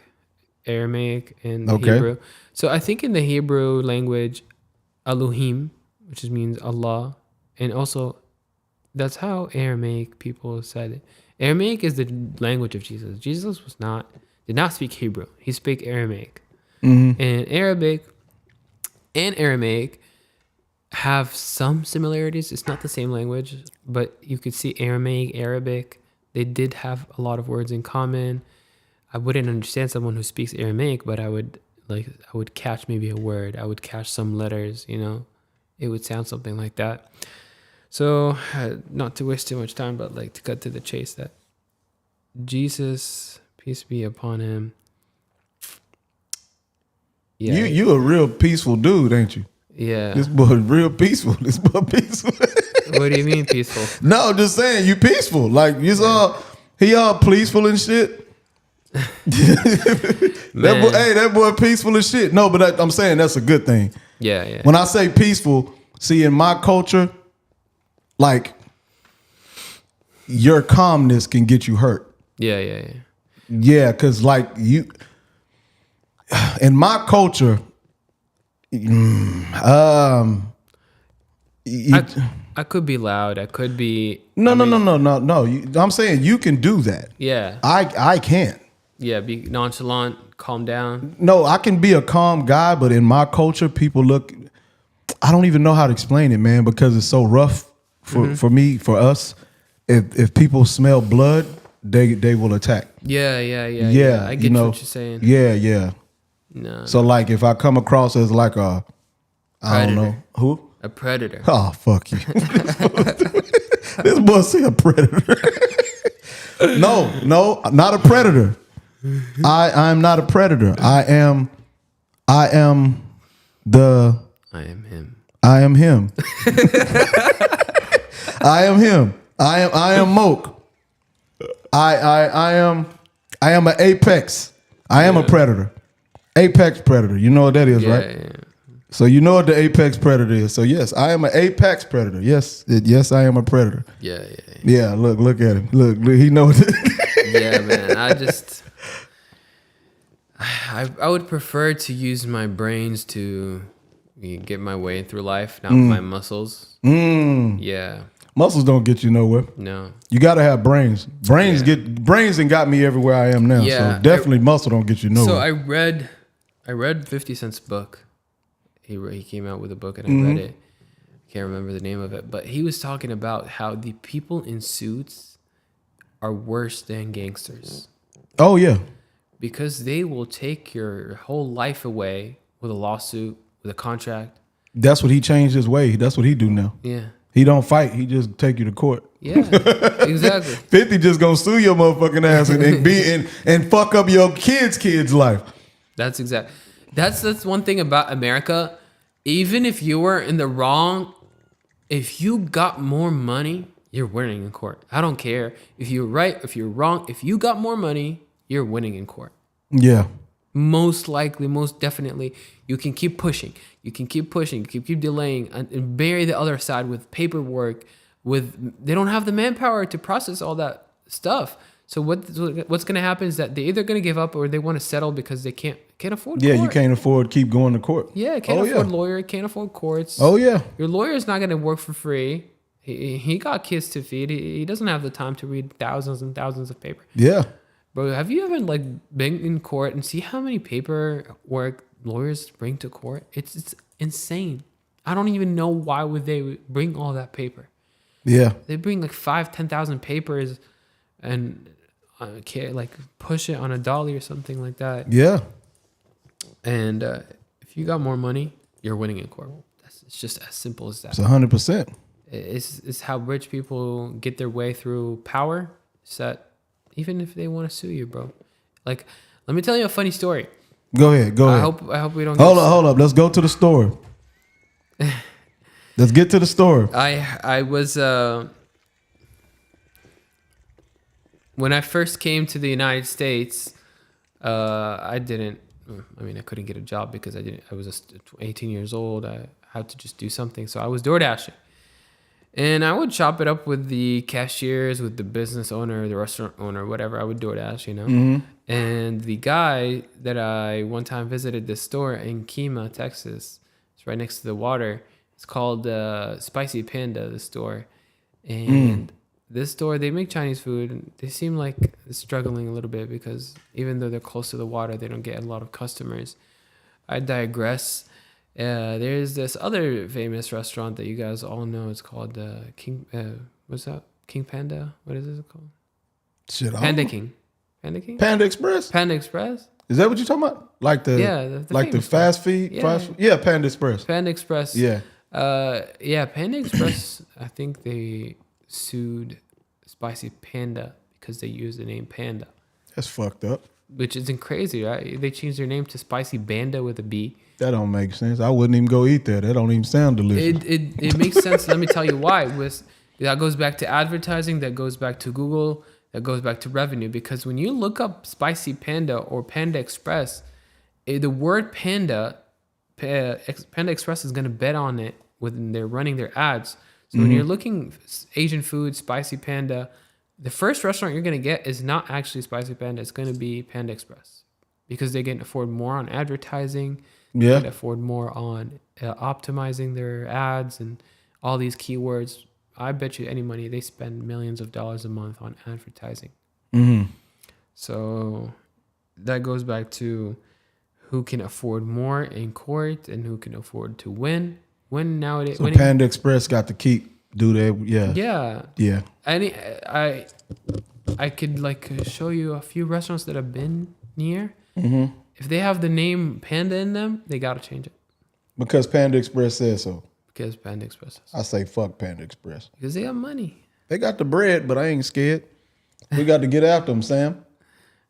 Aramaic, and Hebrew. So I think in the Hebrew language, Elohim, which means Allah, and also that's how Aramaic people said it. Aramaic is the language of Jesus. Jesus did not speak Hebrew. He spoke Aramaic. Mhm. And Arabic and Aramaic have some similarities. It's not the same language, but you could see Aramaic, Arabic. They did have a lot of words in common. I wouldn't understand someone who speaks Aramaic, but I would catch maybe a word. I would catch some letters, you know. It would sound something like that. So, not to waste too much time, but like to cut to the chase, that Jesus, peace be upon him. Yeah. You a real peaceful dude, ain't you? Yeah. This boy real peaceful. This boy peaceful. What do you mean peaceful? No, I'm just saying you peaceful. Like you saw, he all peaceful and shit. That boy peaceful as shit. No, but I'm saying that's a good thing. Yeah, yeah. When I say peaceful, see, in my culture, like your calmness can get you hurt. Yeah, yeah, yeah. Yeah, because like you, in my culture, I could be loud. I could be. No. I'm saying you can do that. Yeah. I can't. Yeah, be nonchalant, calm down. No, I can be a calm guy, but in my culture, people look. I don't even know how to explain it, man, because it's so rough for me, for us. If people smell blood, they will attack. Yeah. I get what you're saying. Yeah. No. So like, if I come across as like a, I don't know who. A predator. Oh, fuck you. This boy say a predator. No, not a predator. I'm not a predator. I am him. I am him. I am him. I am Moke. I am an apex. I am a predator. Apex predator. You know what that is, right? Yeah. So you know what the apex predator is. So yes, I am an apex predator. Yes, I am a predator. Yeah. Yeah, look at him. Look, he knows it. Yeah, man. I would prefer to use my brains to get my way through life, not my muscles. Yeah. Muscles don't get you nowhere. No. You gotta have brains. Brains and got me everywhere I am now. Yeah, So definitely muscle don't get you nowhere. So I read 50 Cent's book. He came out with a book and I read it. I can't remember the name of it, but he was talking about how the people in suits are worse than gangsters. Oh yeah. Because they will take your whole life away with a lawsuit, with a contract. That's what he changed his way. That's what he do now. Yeah. He don't fight. He just take you to court. Yeah, exactly. 50 just gonna sue your motherfucking ass and fuck up your kid's life. That's one thing about America. Even if you were in the wrong, if you got more money, you're winning in court. I don't care if you're right, if you're wrong. If you got more money, you're winning in court. Yeah. Most likely, most definitely, you can keep pushing. You can keep pushing. You can keep delaying and bury the other side with paperwork. They don't have the manpower to process all that stuff. So what's going to happen is that they're either going to give up or they want to settle because they can't afford court. Yeah, you can't afford keep going to court. Yeah, can't afford lawyer, can't afford courts. Oh yeah. Your lawyer is not going to work for free. He got kids to feed. He doesn't have the time to read thousands and thousands of paper. Yeah. Bro, have you ever been in court and see how many paperwork lawyers bring to court? It's insane. I don't even know why would they bring all that paper. Yeah. They bring 5,000-10,000 papers and push it on a dolly or something like that. Yeah. And if you got more money, you're winning in court. It's just as simple as that. It's 100%. It's how rich people get their way through power. It's that even if they want to sue you, bro. Let me tell you a funny story. Go ahead. I hope we don't. Hold up. Let's go to the store. Let's get to the store. I was when I first came to the United States, I couldn't get a job because I was 18 years old. I had to just do something. So I was door dashing. And I would chop it up with the cashiers, with the business owner, the restaurant owner, whatever. I would DoorDash, you know. Mm-hmm. And the guy that I one time visited this store in Kemah, Texas, it's right next to the water. It's called Spicy Panda, the store. And this store, they make Chinese food. And they seem like they're struggling a little bit because even though they're close to the water, they don't get a lot of customers. I digress. There's this other famous restaurant that you guys all know. It's called King. What's that? King Panda. What is it called? Shit, Panda King. Panda King. Panda Express. Panda Express. Is that what you're talking about? Like the like the famous fast food? Yeah. Fast food? Yeah, Panda Express. Panda Express. Yeah. Yeah, Panda Express. I think they sued Spicy Panda because they used the name Panda. That's fucked up. Which isn't crazy, right? They changed their name to Spicy Banda with a B. That don't make sense. I wouldn't even go eat there. That don't even sound delicious. It makes sense. Let me tell you why. That goes back to advertising. That goes back to Google. That goes back to revenue. Because when you look up Spicy Panda or Panda Express, the word Panda Express is going to bet on it when they're running their ads. So when you're looking Asian food, Spicy Panda, the first restaurant you're going to get is not actually Spicy Panda. It's going to be Panda Express because they can afford more on advertising. Yeah. They can afford more on optimizing their ads and all these keywords. I bet you any money they spend millions of dollars a month on advertising. Mm-hmm. So that goes back to who can afford more in court and who can afford to win. When nowadays, So Panda Express got to do that. Yeah. I could like show you a few restaurants that I've been near. Mm-hmm. If they have the name Panda in them, they gotta change it Because Panda Express says so. because Panda Express. I say fuck Panda Express. Because they have money. They got the bread, but I ain't scared. We got to get after them, Sam.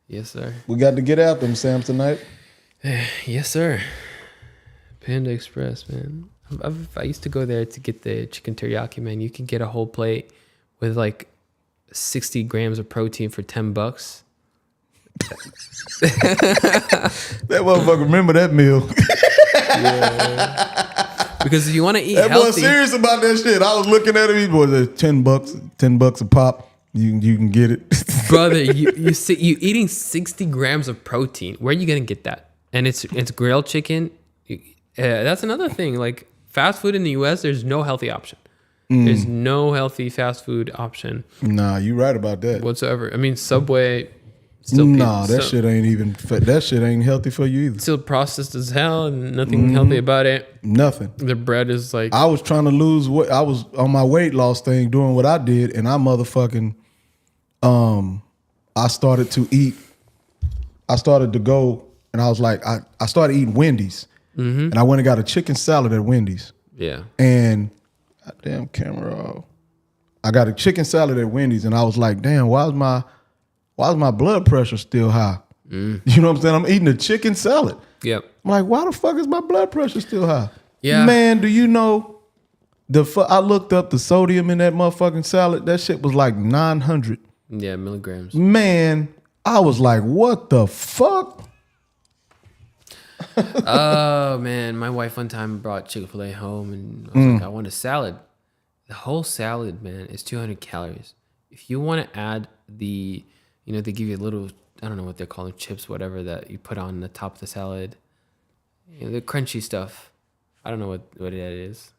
Yes, sir. We got to get after them, Sam, tonight. Yes, sir. Panda Express, man. I used to go there to get the chicken teriyaki, man. You can get a whole plate with like 60 grams of protein for $10. That motherfucker remember that meal. Because if you want to eat That boy healthy, serious about that shit. I was looking at him. He was $10 a pop. You can get it. brother, you eating 60 grams of protein. Where are you gonna get that? And it's grilled chicken. That's another thing. Like fast food in the U.S., there's no healthy option. There's no healthy fast food option. Nah, you right about that. Whatsoever. I mean, Subway. Still shit ain't healthy for you either. Still processed as hell and nothing healthy about it. Nothing. The bread is like. I was trying to lose weight. I was on my weight loss thing doing what I did, and I motherfucking I started to go, and I was like, I started eating Wendy's, and I went and got a chicken salad at Wendy's. Yeah. And damn camera off. I got a chicken salad at Wendy's, and I was like, damn, why is my blood pressure still high? You know what I'm saying? I'm eating a chicken salad. Yep. I'm like, why the fuck is my blood pressure still high? Yeah. Man, do you know I looked up the sodium in that motherfucking salad. That shit was like 900. Yeah, milligrams. Man, I was like, what the fuck? Oh man, my wife one time brought Chick-fil-A home and I was like, I want a salad. The whole salad, man, is 200 calories. If you want to add they give you a little, I don't know what they're calling, chips, whatever, that you put on the top of the salad. The crunchy stuff. I don't know what it is.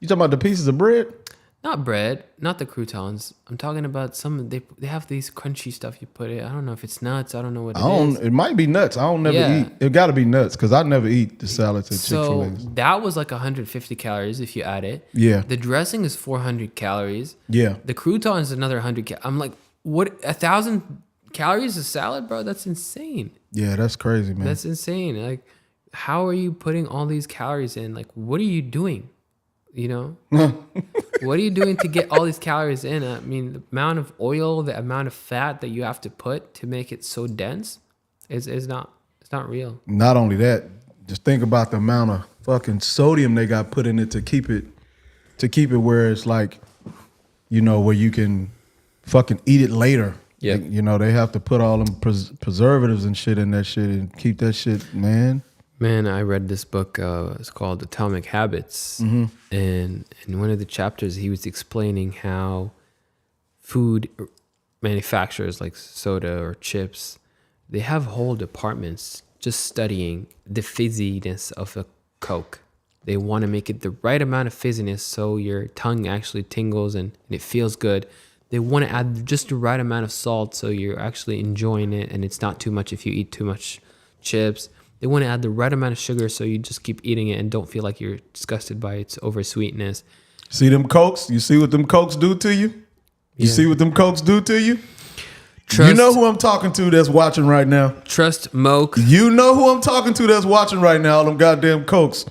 You talking about the pieces of bread? Not bread, not the croutons. I'm talking about they have these crunchy stuff you put it. I don't know if it's nuts. I don't know what it is. It might be nuts. I don't never eat. It got to be nuts because I never eat the salads at Chick-fil-A. So that was like 150 calories if you add it. Yeah. The dressing is 400 calories. Yeah. The crouton is another 100. I'm like, what? 1,000 calories a salad, bro? That's insane. Yeah, that's crazy, man. That's insane. Like, how are you putting all these calories in? Like, what are you doing? You know, what are you doing to get all these calories in? I mean, the amount of oil, the amount of fat that you have to put to make it so dense is not real. Not only that, just think about the amount of fucking sodium they got put in it to keep it where it's like, where you can fucking eat it later. Yeah. They have to put all them preservatives and shit in that shit and keep that shit, man. Man, I read this book. It's called Atomic Habits. And in one of the chapters, he was explaining how food manufacturers like soda or chips, they have whole departments just studying the fizziness of a Coke. They want to make it the right amount of fizziness so your tongue actually tingles and it feels good. They want to add just the right amount of salt so you're actually enjoying it and it's not too much if you eat too much chips. They want to add the right amount of sugar so you just keep eating it and don't feel like you're disgusted by its over sweetness. See them Cokes? You see what them Cokes do to you? You see what them Cokes do to you? You know who I'm talking to that's watching right now? Trust Moke. You know who I'm talking to that's watching right now? All them goddamn Cokes.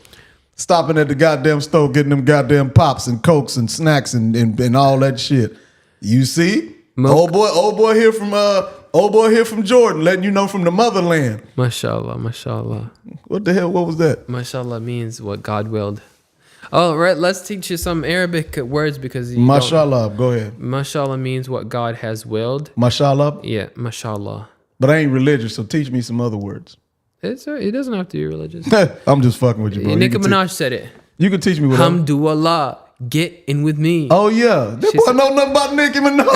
Stopping at the goddamn store, getting them goddamn pops and Cokes and snacks and all that shit. You see? Moke. Old boy here from Jordan, letting you know from the motherland. Mashallah, mashallah. What the hell? What was that? Mashallah means what God willed. All right, let's teach you some Arabic words because you Mashallah, go ahead. Mashallah means what God has willed. Mashallah? Yeah, mashallah. But I ain't religious, so teach me some other words. It doesn't have to be religious. I'm just fucking with you, bro. Nicki Minaj said it. You can teach me what Hamdulillah, get in with me. Oh, yeah. That boy know nothing about Nicki Minaj.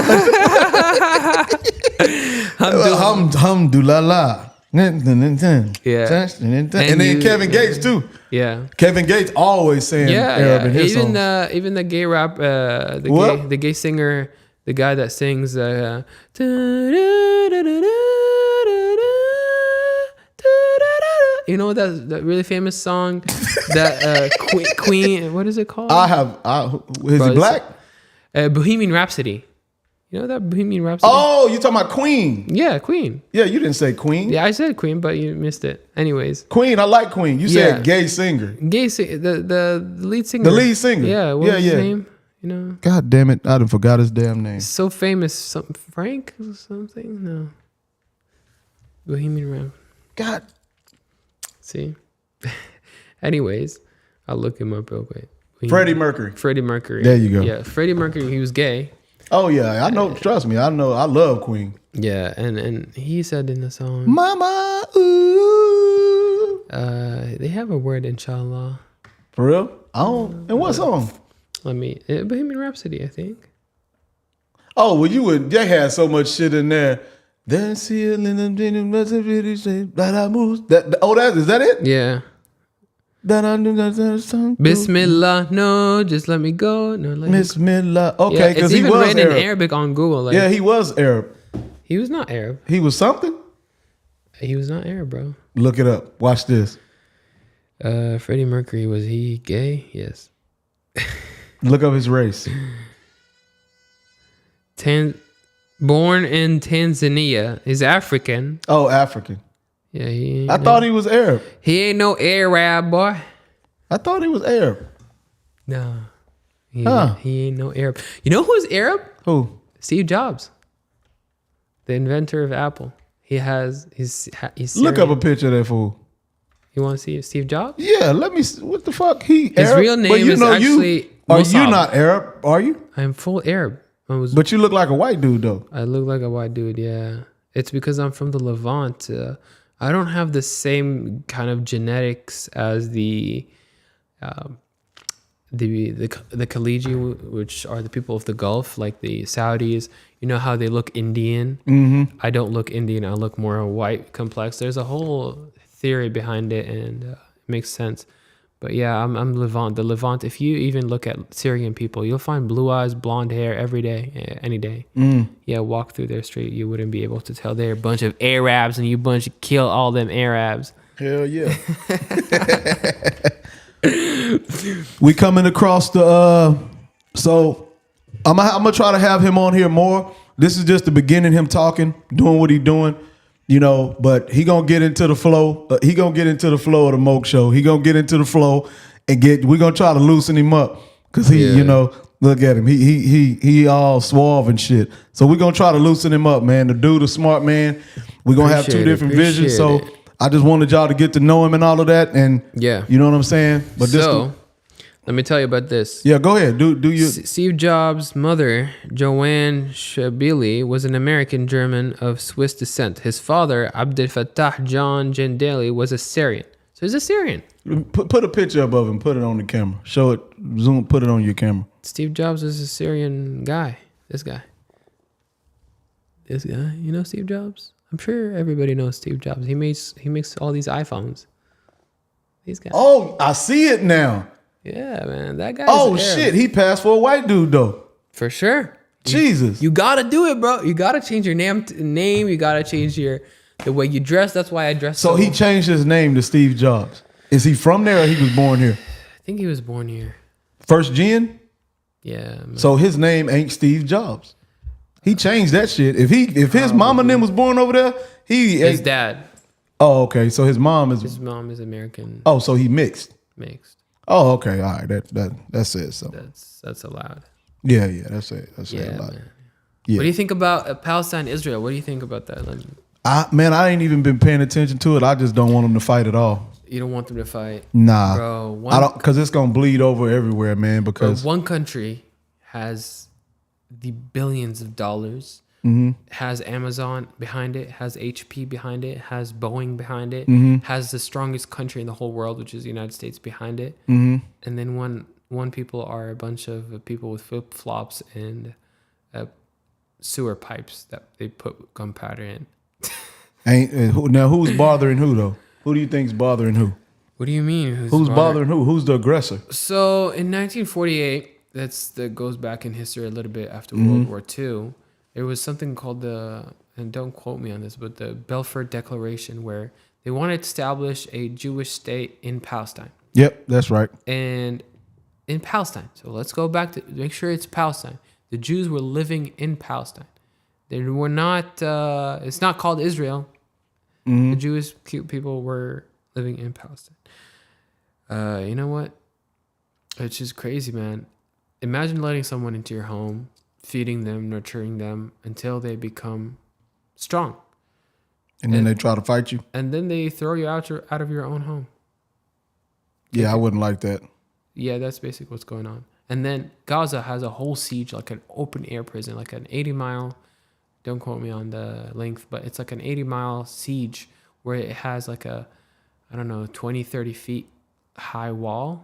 Hamdulillah. Yeah. And then Kevin Gates, too. Yeah. Kevin Gates always saying Arab in his songs. Even the gay rap, the gay singer, the guy that sings you know that really famous song that Queen, what is it called? Is he black? Bohemian Rhapsody. You know that Bohemian Rhapsody? Oh, you talking about Queen? Yeah, Queen. Yeah, you didn't say Queen. Yeah, I said Queen, but you missed it. Anyways, Queen, I like Queen. You said gay singer. The lead singer. The lead singer. Yeah, what was his name? You know. God damn it, I done forgot his damn name. So famous, something Frank or something? No. Bohemian Rhapsody. God. See. Anyways, I'll look him up real quick. Freddie Mercury. Freddie Mercury. There you go. Yeah, Freddie Mercury. He was gay. Oh yeah, I know. Trust me, I know. I love Queen. Yeah, and he said in the song, "Mama, ooh." They have a word, inshallah. For real? I don't. And what song? Bohemian Rhapsody, I think. Oh well, they had so much shit in there. Then see that is that it? Yeah. Bismillah, no, just let me go. No, Bismillah. Okay, because he was written Arab. in Arabic on Google. Yeah, he was Arab. He was not Arab. He was something? He was not Arab, bro. Look it up. Watch this. Freddie Mercury, was he gay? Yes. Look up his race. Born in Tanzania. He's African. Oh, African. Yeah, I thought he was Arab. He ain't no Arab, boy. I thought he was Arab. No. He ain't no Arab. You know who's Arab? Who? Steve Jobs. The inventor of Apple. He's Look up a picture of that fool. You want to see Steve Jobs? Yeah, let me see. What the fuck? His Arab? Real name is actually Musab. Are you not Arab? Are you? I'm full Arab. But you look like a white dude, though. I look like a white dude, yeah. It's because I'm from the Levant. I don't have the same kind of genetics as the Khaliji, which are the people of the Gulf, like the Saudis. You know how they look Indian? Mm-hmm. I don't look Indian. I look more white complex. There's a whole theory behind it, and it makes sense. But yeah, I'm Levant. The Levant, if you even look at Syrian people, you'll find blue eyes, blonde hair every day, any day. Yeah, walk through their street, you wouldn't be able to tell they're a bunch of Arabs and you kill all them Arabs. Hell yeah. We coming across the, so I'm gonna try to have him on here more. This is just the beginning, him talking, doing what he doing. You know, but he gonna get into the flow. He gonna get into the flow of the Moke Show. He gonna get into the flow and we're gonna try to loosen him up. Cause you know, look at him. He all suave and shit. So we're gonna try to loosen him up, man. The dude, a smart man. We're gonna have two different visions. So I just wanted y'all to get to know him and all of that. And yeah, you know what I'm saying? But let me tell you about this. Yeah, go ahead. Do you? Steve Jobs' mother, Joanne Shabili, was an American German of Swiss descent. His father, Abdel Fattah John Gendeli, was a Syrian. So he's a Syrian. Put a picture up of him. Put it on the camera. Show it. Zoom. Put it on your camera. Steve Jobs is a Syrian guy. This guy. You know Steve Jobs? I'm sure everybody knows Steve Jobs. He makes all these iPhones. These guys. Oh, I see it now. Yeah, man, that guy. Oh shit, he passed for a white dude though. For sure. Jesus, you gotta do it, bro. You gotta change your name. You gotta change your The way you dress, that's why I dress. So he changed his name to Steve Jobs. Is he from there or he was born here? I think he was born here. First gen? Yeah. Man. So his name ain't Steve Jobs. He changed that shit. If his mama and them was born over there, his dad. Oh, okay. So his mom is American. Oh, so he mixed. Oh, okay. All right. That's it. So that's allowed. Yeah, that's it. That's it. Man. Yeah. What do you think about Palestine, Israel? What do you think about that? I ain't even been paying attention to it. I just don't want them to fight at all. You don't want them to fight? Nah, bro. I don't, because it's gonna bleed over everywhere, man. Because one country has the billions of dollars, has Amazon behind it, has HP behind it, has Boeing behind it, has the strongest country in the whole world, which is the United States, behind it. And then one people are a bunch of people with flip flops and sewer pipes that they put gunpowder in. Now who's bothering who though? Who do you think's bothering who? What do you mean? Who's bothering who? Who's the aggressor? So in 1948, that goes back in history a little bit after World War II. There was something called and don't quote me on this, but the Balfour Declaration, where they wanted to establish a Jewish state in Palestine. Yep, that's right. And in Palestine. So let's go back to make sure it's Palestine. The Jews were living in Palestine. They were not, it's not called Israel. The Jewish people were living in Palestine. You know what? It's just crazy, man. Imagine letting someone into your home, feeding them, nurturing them until they become strong. And then they try to fight you? And then they throw you out of your own home. Yeah, I wouldn't like that. Yeah, that's basically what's going on. And then Gaza has a whole siege, like an open air prison, like an 80-mile, don't quote me on the length, but it's like an 80-mile siege where it has like a, 20, 30 feet high wall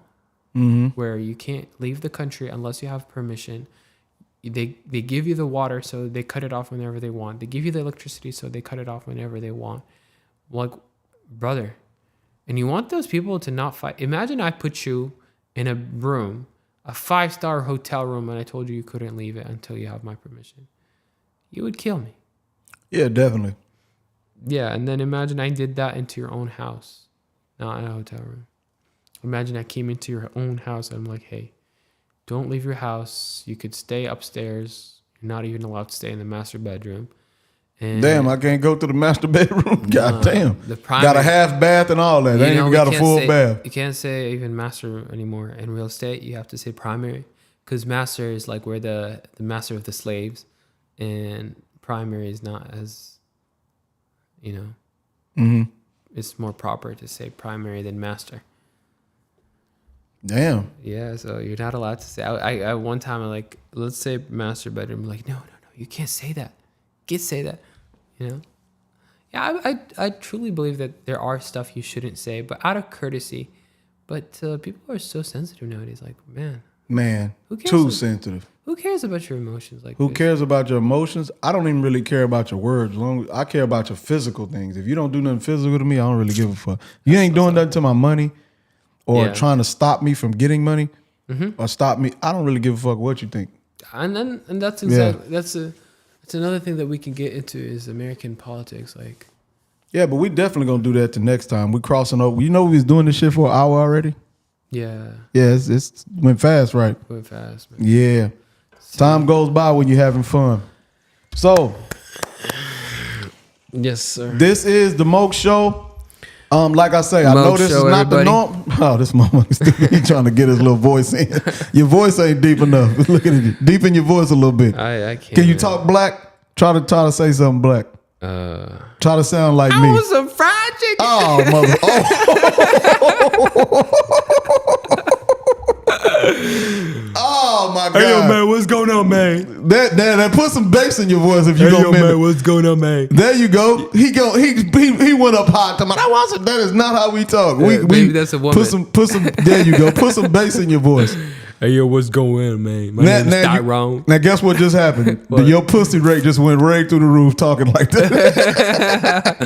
where you can't leave the country unless you have permission. They give you the water, so they cut it off whenever they want. They give you the electricity, so they cut it off whenever they want. Like, brother, and you want those people to not fight. Imagine I put you in a room, a 5-star hotel room, and I told you couldn't leave it until you have my permission. You would kill me. Yeah, definitely. Yeah, and then imagine I did that into your own house, not in a hotel room. Imagine I came into your own house and I'm like, hey, don't leave your house. You could stay upstairs. You're not even allowed to stay in the master bedroom. And damn, I can't go to the master bedroom. God damn. Got a half bath and all that. They ain't even got a full bath. You can't say even master anymore. In real estate, you have to say primary, because master is like where the master of the slaves, and primary is not as, it's more proper to say primary than master. Damn. Yeah, so you're not allowed to say. I one time I like, let's say master bedroom. I'm like, no, you can't say that. You can't say that. Yeah, I truly believe that there are stuff you shouldn't say, but out of courtesy. But people are so sensitive nowadays. Like, man, who cares? Too sensitive. Who cares about your emotions? Like, who cares about your emotions? I don't even really care about your words. I care about your physical things. If you don't do nothing physical to me, I don't really give a fuck. You ain't doing nothing to my money, or trying to stop me from getting money, or stop me. I don't really give a fuck what you think. And that's exactly that's another thing that we can get into is American politics. Like, yeah, but we definitely gonna do that the next time. We crossing over. You know, we was doing this shit for an hour already. Yeah. Yeah, it's went fast, right? Went fast, man. Yeah. Time goes by when you're having fun. So, yes, sir. This is the Moke Show. Like I say, I know this is not the norm. Oh, this motherfucker stupid. He trying to get his little voice in. Your voice ain't deep enough. Look at it. Deepen your voice a little bit. I can't. Can you talk black? Try to say something black. Try to sound like me. I was a fried chicken. Oh, mother. Oh my God. Hey, yo, man, what's going on, man? That put some bass in your voice if you hey, go, man, what's going on, man? There you go. He went up high. That is not how we talk. Yeah, maybe that's a woman. Put some. There you go. Put some bass in your voice. Hey, yo, what's going on, man? My name is Tyrone. Now, guess what just happened? Your pussy rate just went right through the roof talking like that.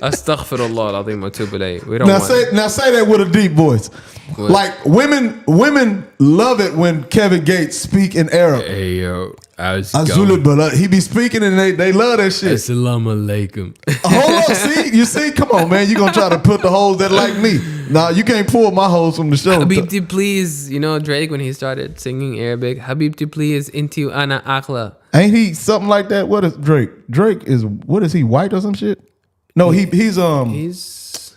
Astaghfirullah, I think my tubulate. We don't say that with a deep voice. What? Like women love it when Kevin Gates speak in Arab. Hey, yo. Azul, but he be speaking and they love that shit. Assalamu alaikum. Hold up, see, come on, man. You gonna try to put the hoes that like me? Nah, you can't pull my hoes from the show. Habibti, please. You know Drake when he started singing Arabic. Habibti, please. Inti ana akla. Ain't he something like that? What is Drake? Drake is what is he? White or some shit? No, he's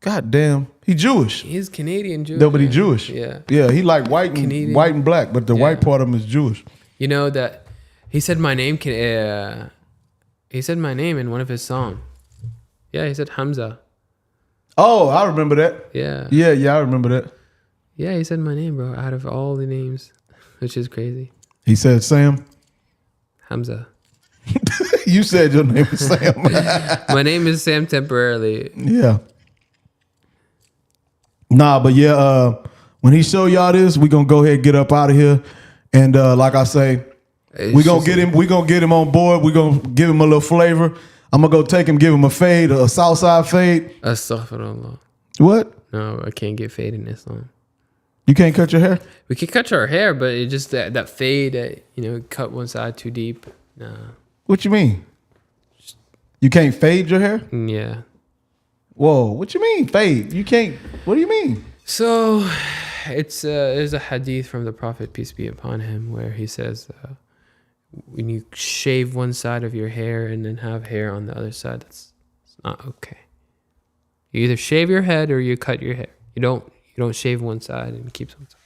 goddamn. He Jewish. He's Canadian Jewish. No, but he Jewish. Yeah. Yeah, he like white Canadian. and black, but the white part of him is Jewish. You know that he said my name. He said my name in one of his songs. Yeah, he said Hamza. Oh, I remember that. Yeah. Yeah, I remember that. Yeah, he said my name, bro. Out of all the names, which is crazy. He said Sam. Hamza. You said your name is Sam. My name is Sam temporarily. Yeah. Nah, but yeah, when he show y'all this, we gonna go ahead and get up out of here. And like I say, we gonna get him on board. We gonna give him a little flavor. I'm gonna go take him, give him a fade, a Southside fade. Astaghfirullah. What? No, I can't get fade in Islam. You can't cut your hair? We can cut our hair, but it just that fade, cut one side too deep. Nah. What you mean? You can't fade your hair? Yeah. Whoa, what you mean fade? You can't. What do you mean? So, there's a hadith from the Prophet, peace be upon him, where he says, when you shave one side of your hair and then have hair on the other side, it's not okay. You either shave your head or you cut your hair. You don't shave one side and keep one side.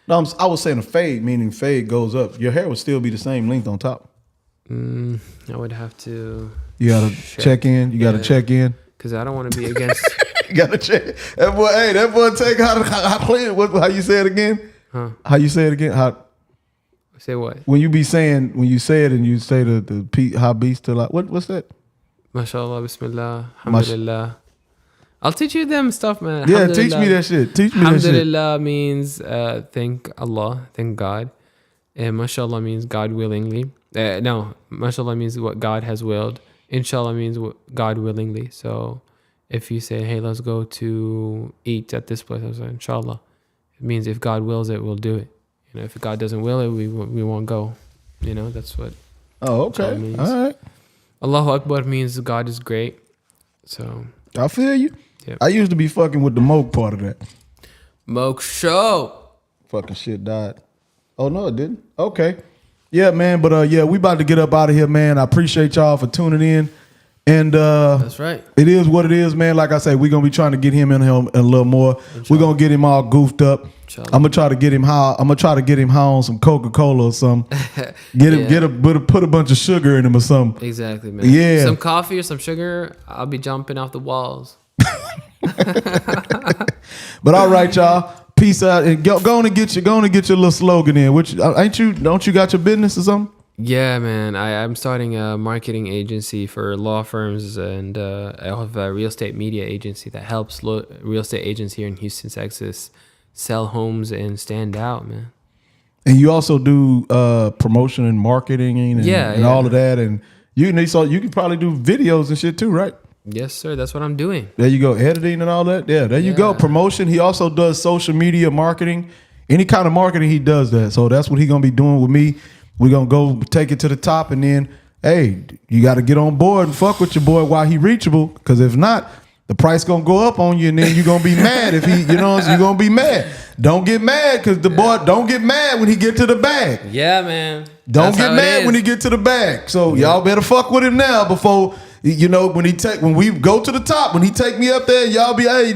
No, I was saying a fade, meaning fade goes up. Your hair would still be the same length on top. I would have to. You gotta check in. You gotta check in. Because I don't want to be against. You gotta check. That boy, take how clean. How you say it again? Huh? How you say it again? How? Say what? When you say it and you say the how beast to like what's that? MashaAllah, Bismillah, Alhamdulillah. I'll teach you them stuff, man. Yeah, teach me that shit. Teach me that shit. Alhamdulillah means thank Allah, thank God. And MashaAllah means God willingly. No, MashaAllah means what God has willed. Inshallah means what God willingly. So if you say, hey, let's go to eat at this place, I was like, inshallah. It means if God wills it, we'll do it. If God doesn't will it, we won't go. That's what. Oh, okay. Means. All right. Allahu Akbar means God is great. So I feel you. Yep. I used to be fucking with the Moke part of that. Moke Show. Fucking shit died. Oh no, it didn't. Okay. Yeah, man. But yeah, we about to get up out of here, man. I appreciate y'all for tuning in. And that's right. It is what it is, man. Like I say, we're gonna be trying to get him in here a little more. We're gonna get him all goofed up. I'm gonna try to get him high. I'm gonna try to get him high on some Coca-Cola or something. Put a bunch of sugar in him or something. Exactly, man. Yeah. Some coffee or some sugar. I'll be jumping off the walls. But all right, y'all. Peace out and go on and get your little slogan in. Which don't you got your business or something? Yeah, man. I'm starting a marketing agency for law firms, and I have a real estate media agency that helps real estate agents here in Houston, Texas, sell homes and stand out, man. And you also do promotion and marketing and all of that, and you can probably do videos and shit too, right? Yes, sir. That's what I'm doing. There you go, editing and all that. Yeah, there you go. Promotion. He also does social media marketing. Any kind of marketing, he does that. So that's what he's gonna be doing with me. We're gonna go take it to the top, and then, hey, you got to get on board and fuck with your boy while he reachable. Because if not, the price gonna go up on you, and then you're gonna be mad if he, you're gonna be mad. Don't get mad, because the boy don't get mad when he get to the bag. Yeah, man. Don't get mad when he get to the bag. So y'all better fuck with him now before. When we go to the top, when he take me up there, y'all be, hey,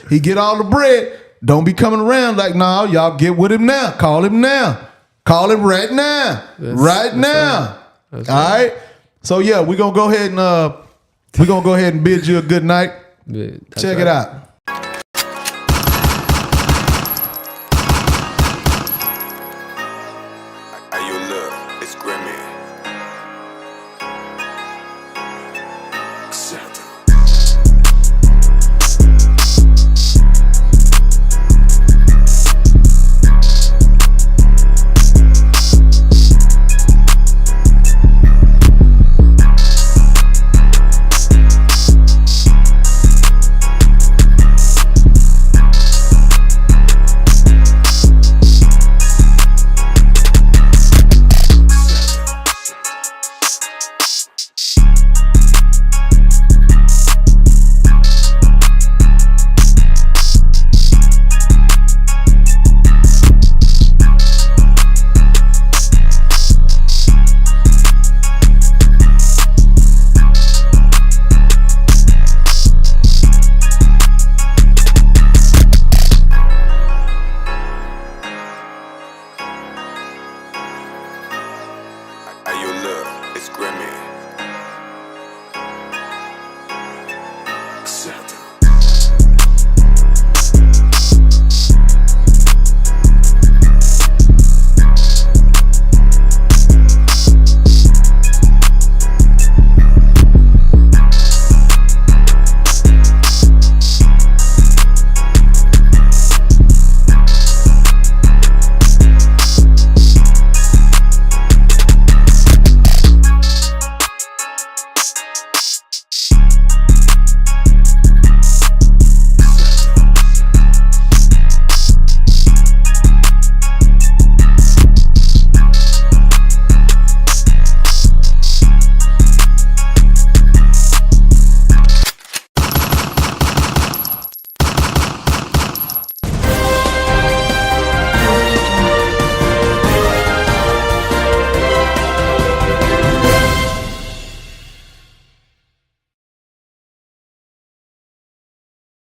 he get all the bread. Don't be coming around like, nah, y'all get with him now. Call him now. Call him right now. Right now. All right. So yeah, we're gonna go ahead and bid you a good night. Check it out. Hey, you look, it's Grimmy.